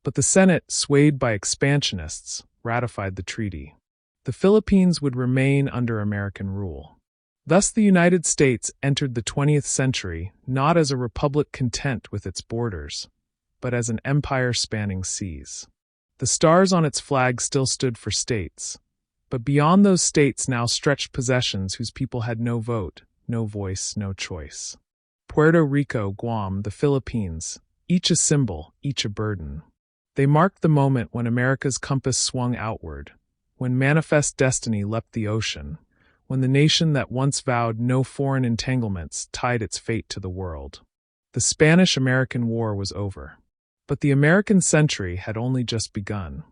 A: But the Senate, swayed by expansionists, ratified the treaty. The Philippines would remain under American rule. Thus the United States entered the 20th century not as a republic content with its borders, but as an empire spanning seas. The stars on its flag still stood for states, but beyond those states now stretched possessions whose people had no vote, no voice, no choice. Puerto Rico, Guam, the Philippines, each a symbol, each a burden. They marked the moment when America's compass swung outward, when manifest destiny leapt the ocean, when the nation that once vowed no foreign entanglements tied its fate to the world. The Spanish-American War was over. But the American century had only just begun.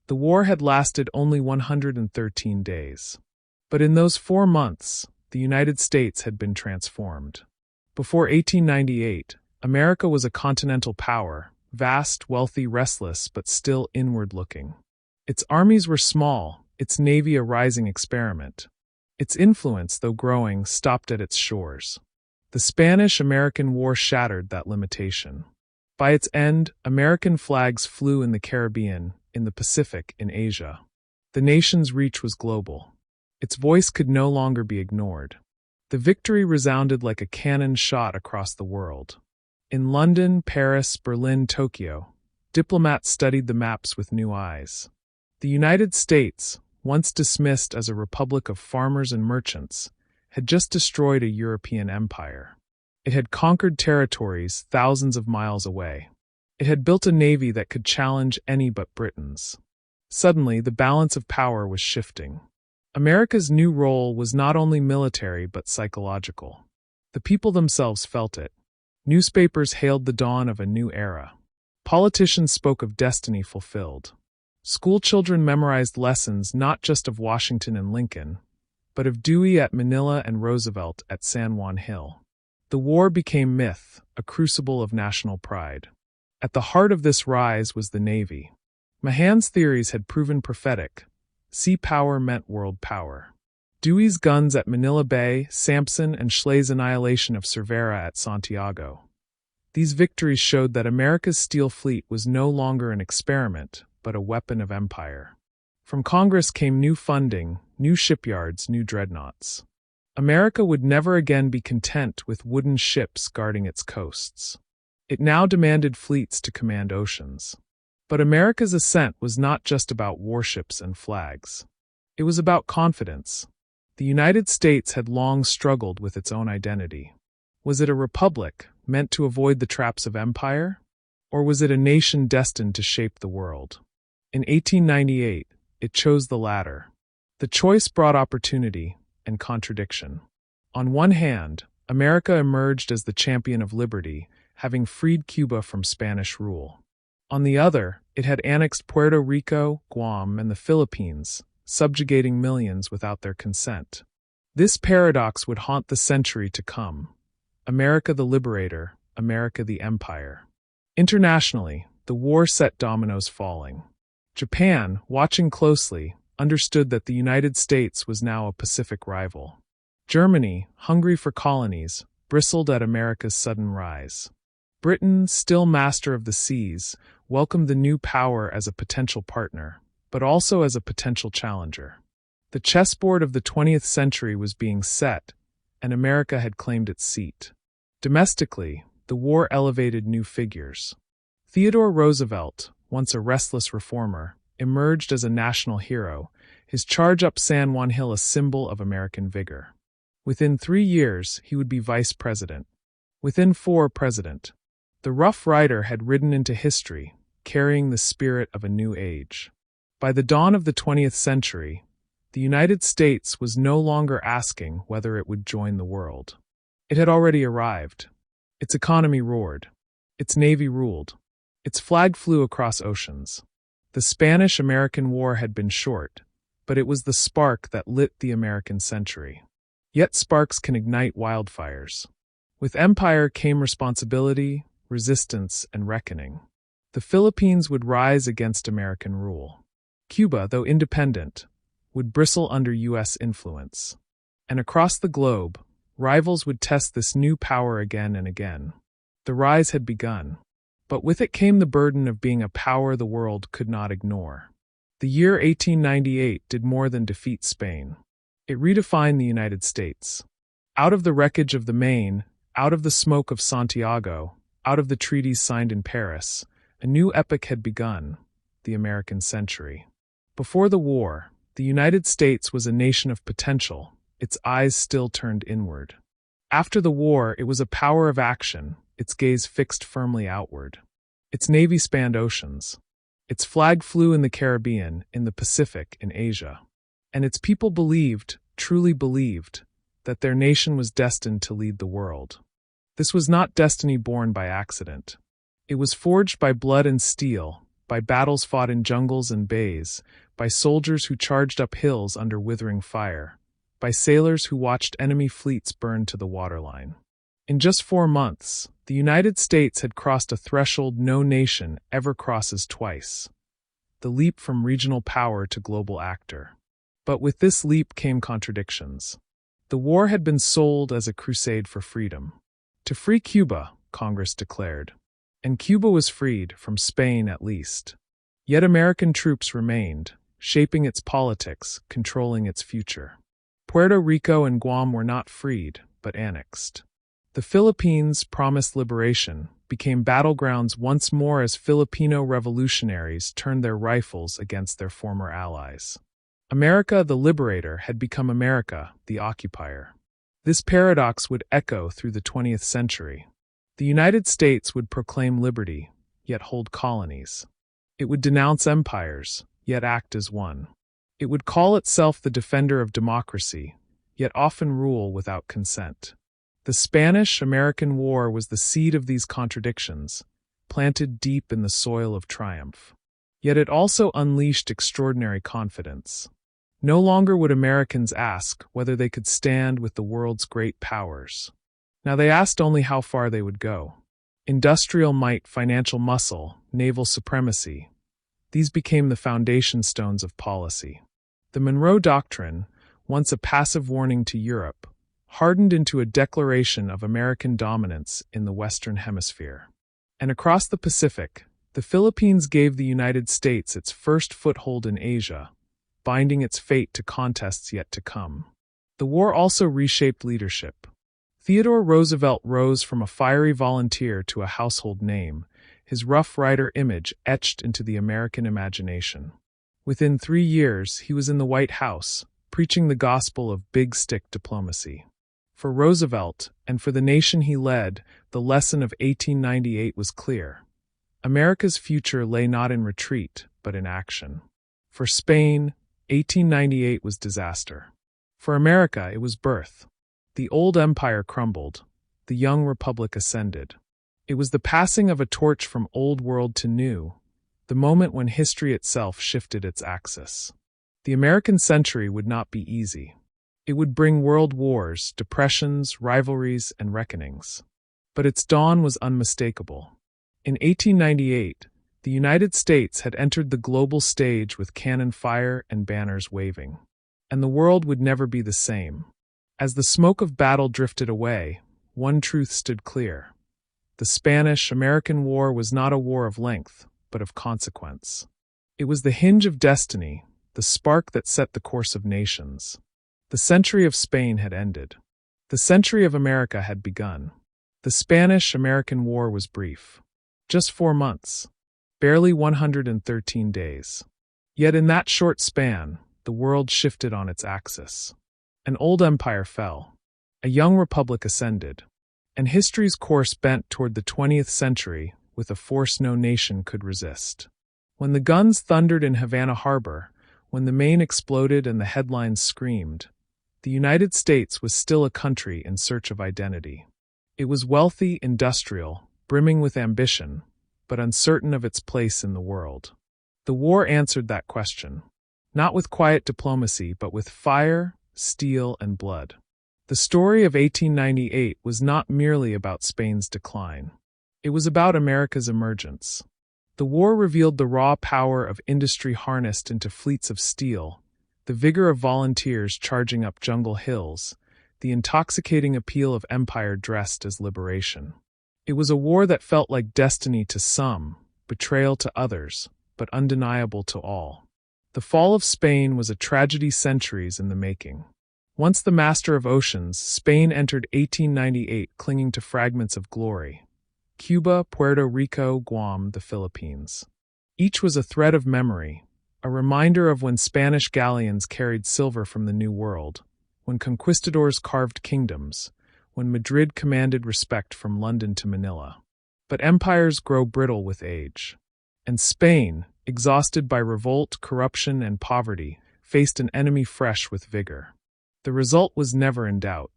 A: The war had lasted only 113 days. But in those 4 months, the United States had been transformed. Before 1898, America was a continental power, vast, wealthy, restless, but still inward-looking. Its armies were small, its navy a rising experiment. Its influence, though growing, stopped at its shores. The Spanish-American War shattered that limitation. By its end, American flags flew in the Caribbean, in the Pacific, in Asia. The nation's reach was global. Its voice could no longer be ignored. The victory resounded like a cannon shot across the world. In London, Paris, Berlin, Tokyo, diplomats studied the maps with new eyes. The United States, once dismissed as a republic of farmers and merchants, had just destroyed a European empire. It had conquered territories thousands of miles away. It had built a navy that could challenge any but Britons. Suddenly, the balance of power was shifting. America's new role was not only military but psychological. The people themselves felt it. Newspapers hailed the dawn of a new era. Politicians spoke of destiny fulfilled. Schoolchildren memorized lessons not just of Washington and Lincoln, but of Dewey at Manila and Roosevelt at San Juan Hill. The war became myth, a crucible of national pride. At the heart of this rise was the Navy. Mahan's theories had proven prophetic. Sea power meant world power. Dewey's guns at Manila Bay, Sampson, and Schley's annihilation of Cervera at Santiago. These victories showed that America's steel fleet was no longer an experiment, but a weapon of empire. From Congress came new funding, new shipyards, new dreadnoughts. America would never again be content with wooden ships guarding its coasts. It now demanded fleets to command oceans. But America's ascent was not just about warships and flags. It was about confidence. The United States had long struggled with its own identity. Was it a republic, meant to avoid the traps of empire? Or was it a nation destined to shape the world? In 1898, it chose the latter. The choice brought opportunity and contradiction. On one hand, America emerged as the champion of liberty, having freed Cuba from Spanish rule. On the other, it had annexed Puerto Rico, Guam, and the Philippines, subjugating millions without their consent. This paradox would haunt the century to come. America the liberator, America the empire. Internationally, the war set dominoes falling. Japan, watching closely, understood that the United States was now a Pacific rival. Germany, hungry for colonies, bristled at America's sudden rise. Britain, still master of the seas, welcomed the new power as a potential partner, but also as a potential challenger. The chessboard of the 20th century was being set, and America had claimed its seat. Domestically, the war elevated new figures. Theodore Roosevelt, once a restless reformer, emerged as a national hero, his charge up San Juan Hill a symbol of American vigor. Within 3 years, he would be vice president. Within 4, president. The Rough Rider had ridden into history, carrying the spirit of a new age. By the dawn of the 20th century, the United States was no longer asking whether it would join the world. It had already arrived. Its economy roared. Its navy ruled. Its flag flew across oceans. The Spanish-American War had been short, but it was the spark that lit the American century. Yet sparks can ignite wildfires. With empire came responsibility, resistance, and reckoning. The Philippines would rise against American rule. Cuba, though independent, would bristle under U.S. influence. And across the globe, rivals would test this new power again and again. The rise had begun. But with it came the burden of being a power the world could not ignore. The year 1898 did more than defeat Spain. It redefined the United States. Out of the wreckage of the Maine, out of the smoke of Santiago, out of the treaties signed in Paris, a new epoch had begun, the American century. Before the war, the United States was a nation of potential, its eyes still turned inward. After the war, it was a power of action, its gaze fixed firmly outward. Its navy spanned oceans. Its flag flew in the Caribbean, in the Pacific, in Asia. And its people believed, truly believed, that their nation was destined to lead the world. This was not destiny born by accident. It was forged by blood and steel, by battles fought in jungles and bays, by soldiers who charged up hills under withering fire, by sailors who watched enemy fleets burn to the waterline. In just 4 months, the United States had crossed a threshold no nation ever crosses twice: the leap from regional power to global actor. But with this leap came contradictions. The war had been sold as a crusade for freedom. To free Cuba, Congress declared. And Cuba was freed, from Spain at least. Yet American troops remained, shaping its politics, controlling its future. Puerto Rico and Guam were not freed, but annexed. The Philippines, promised liberation, became battlegrounds once more as Filipino revolutionaries turned their rifles against their former allies. America, the liberator, had become America, the occupier. This paradox would echo through the 20th century. The United States would proclaim liberty, yet hold colonies. It would denounce empires, yet act as one. It would call itself the defender of democracy, yet often rule without consent. The Spanish-American War was the seed of these contradictions, planted deep in the soil of triumph. Yet it also unleashed extraordinary confidence. No longer would Americans ask whether they could stand with the world's great powers. Now they asked only how far they would go. Industrial might, financial muscle, naval supremacy. These became the foundation stones of policy. The Monroe Doctrine, once a passive warning to Europe, hardened into a declaration of American dominance in the Western Hemisphere. And across the Pacific, the Philippines gave the United States its first foothold in Asia, binding its fate to contests yet to come. The war also reshaped leadership. Theodore Roosevelt rose from a fiery volunteer to a household name, his Rough Rider image etched into the American imagination. Within 3 years, he was in the White House, preaching the gospel of big stick diplomacy. For Roosevelt, and for the nation he led, the lesson of 1898 was clear. America's future lay not in retreat, but in action. For Spain, 1898 was disaster. For America, it was birth. The old empire crumbled. The young republic ascended. It was the passing of a torch from old world to new, the moment when history itself shifted its axis. The American century would not be easy. It would bring world wars, depressions, rivalries, and reckonings. But its dawn was unmistakable. In 1898, the United States had entered the global stage with cannon fire and banners waving. And the world would never be the same. As the smoke of battle drifted away, one truth stood clear. The Spanish-American War was not a war of length, but of consequence. It was the hinge of destiny, the spark that set the course of nations. The century of Spain had ended. The century of America had begun. The Spanish-American War was brief. Just 4 months. Barely 113 days. Yet in that short span, the world shifted on its axis. An old empire fell. A young republic ascended. And history's course bent toward the 20th century with a force no nation could resist. When the guns thundered in Havana Harbor, when the Maine exploded and the headlines screamed, the United States was still a country in search of identity. It was wealthy, industrial, brimming with ambition, but uncertain of its place in the world. The war answered that question, not with quiet diplomacy, but with fire, steel, and blood. The story of 1898 was not merely about Spain's decline. It was about America's emergence. The war revealed the raw power of industry harnessed into fleets of steel, the vigor of volunteers charging up jungle hills, the intoxicating appeal of empire dressed as liberation. It was a war that felt like destiny to some, betrayal to others, but undeniable to all. The fall of Spain was a tragedy centuries in the making. Once the master of oceans, Spain entered 1898 clinging to fragments of glory. Cuba, Puerto Rico, Guam, the Philippines. Each was a thread of memory, a reminder of when Spanish galleons carried silver from the New World, when conquistadors carved kingdoms, when Madrid commanded respect from London to Manila. But empires grow brittle with age. And Spain, exhausted by revolt, corruption, and poverty, faced an enemy fresh with vigor. The result was never in doubt.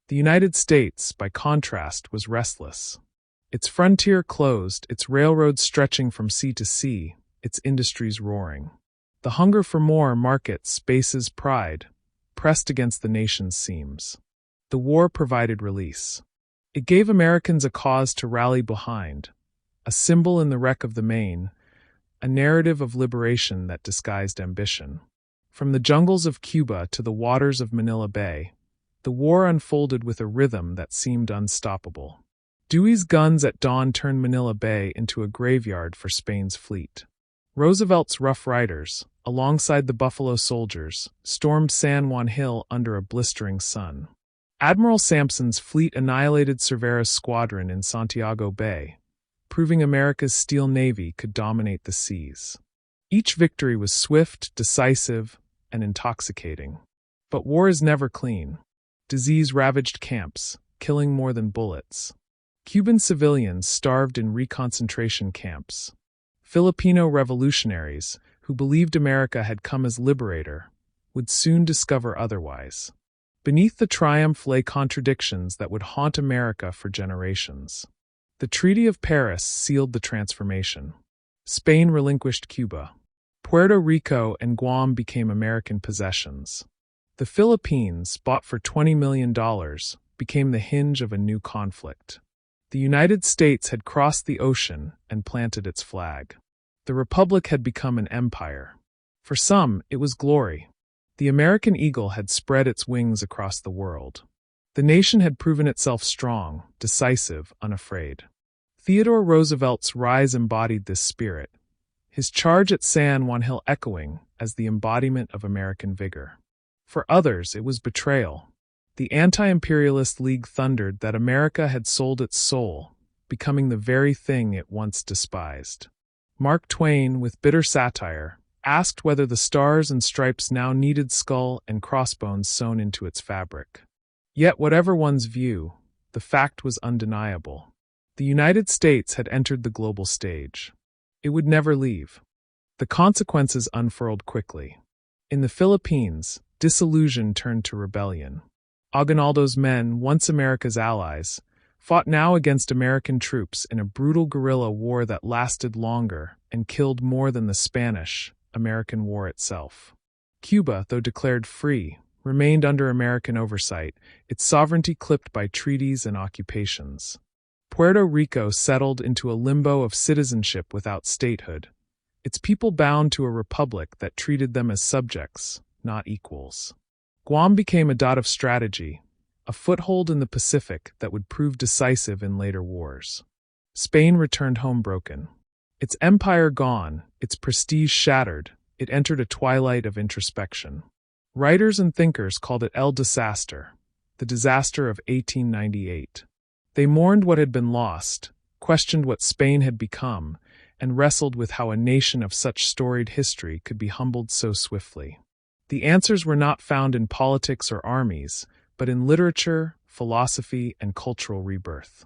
A: The United States, by contrast, was restless. Its frontier closed, its railroads stretching from sea to sea, its industries roaring. The hunger for more markets, bases, pride, pressed against the nation's seams. The war provided release. It gave Americans a cause to rally behind, a symbol in the wreck of the Maine, a narrative of liberation that disguised ambition. From the jungles of Cuba to the waters of Manila Bay, the war unfolded with a rhythm that seemed unstoppable. Dewey's guns at dawn turned Manila Bay into a graveyard for Spain's fleet. Roosevelt's Rough Riders, alongside the Buffalo Soldiers, stormed San Juan Hill under a blistering sun. Admiral Sampson's fleet annihilated Cervera's squadron in Santiago Bay, proving America's steel navy could dominate the seas. Each victory was swift, decisive, and intoxicating. But war is never clean. Disease ravaged camps, killing more than bullets. Cuban civilians starved in reconcentration camps. Filipino revolutionaries, who believed America had come as liberator, would soon discover otherwise. Beneath the triumph lay contradictions that would haunt America for generations. The Treaty of Paris sealed the transformation. Spain relinquished Cuba. Puerto Rico and Guam became American possessions. The Philippines, bought for $20 million, became the hinge of a new conflict. The United States had crossed the ocean and planted its flag. The Republic had become an empire. For some, it was glory. The American eagle had spread its wings across the world. The nation had proven itself strong, decisive, unafraid. Theodore Roosevelt's rise embodied this spirit, his charge at San Juan Hill echoing as the embodiment of American vigor. For others, it was betrayal. The Anti-Imperialist League thundered that America had sold its soul, becoming the very thing it once despised. Mark Twain, with bitter satire, asked whether the stars and stripes now needed skull and crossbones sewn into its fabric. Yet whatever one's view, the fact was undeniable. The United States had entered the global stage. It would never leave. The consequences unfurled quickly. In the Philippines, disillusion turned to rebellion. Aguinaldo's men, once America's allies, fought now against American troops in a brutal guerrilla war that lasted longer and killed more than the Spanish-American War itself. Cuba, though declared free, remained under American oversight, its sovereignty clipped by treaties and occupations. Puerto Rico settled into a limbo of citizenship without statehood, its people bound to a republic that treated them as subjects, not equals. Guam became a dot of strategy, a foothold in the Pacific that would prove decisive in later wars. Spain returned home broken. Its empire gone, its prestige shattered, it entered a twilight of introspection. Writers and thinkers called it El Disaster, the disaster of 1898. They mourned what had been lost, questioned what Spain had become, and wrestled with how a nation of such storied history could be humbled so swiftly. The answers were not found in politics or armies, but in literature, philosophy, and cultural rebirth.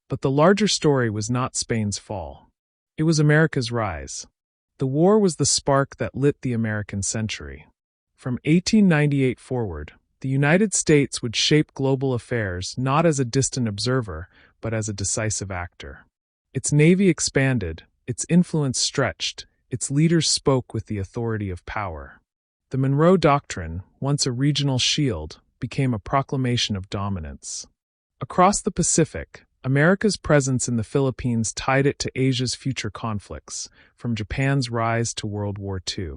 A: But the larger story was not Spain's fall. It was America's rise. The war was the spark that lit the American century. From 1898 forward, the United States would shape global affairs not as a distant observer, but as a decisive actor. Its navy expanded, its influence stretched, its leaders spoke with the authority of power. The Monroe Doctrine, once a regional shield, became a proclamation of dominance. Across the Pacific, America's presence in the Philippines tied it to Asia's future conflicts, from Japan's rise to World War II.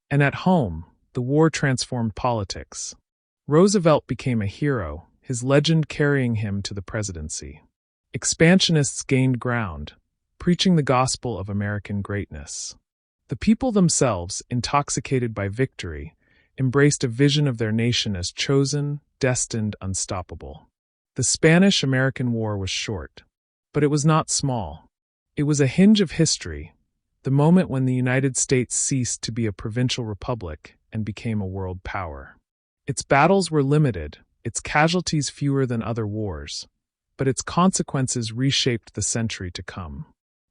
A: And at home, the war transformed politics. Roosevelt became a hero, his legend carrying him to the presidency. Expansionists gained ground, preaching the gospel of American greatness. The people themselves, intoxicated by victory, embraced a vision of their nation as chosen, destined, unstoppable. The Spanish-American War was short, but it was not small. It was a hinge of history, the moment when the United States ceased to be a provincial republic and became a world power. Its battles were limited, its casualties fewer than other wars, but its consequences reshaped the century to come.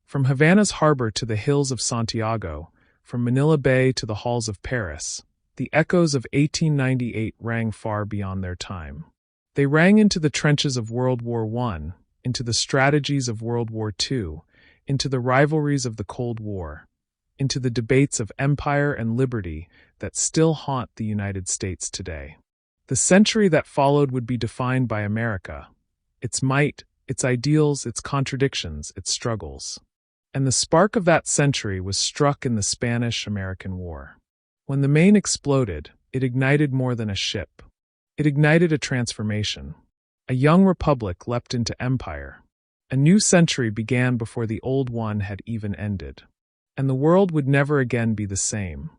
A: From Havana's harbor to the hills of Santiago, from Manila Bay to the halls of Paris, the echoes of 1898 rang far beyond their time. They rang into the trenches of World War I, into the strategies of World War II, into the rivalries of the Cold War, into the debates of empire and liberty that still haunt the United States today. The century that followed would be defined by America, its might, its ideals, its contradictions, its struggles. And the spark of that century was struck in the Spanish-American War. When the Maine exploded, it ignited more than a ship. It ignited a transformation. A young republic leapt into empire. A new century began before the old one had even ended. And the world would never again be the same.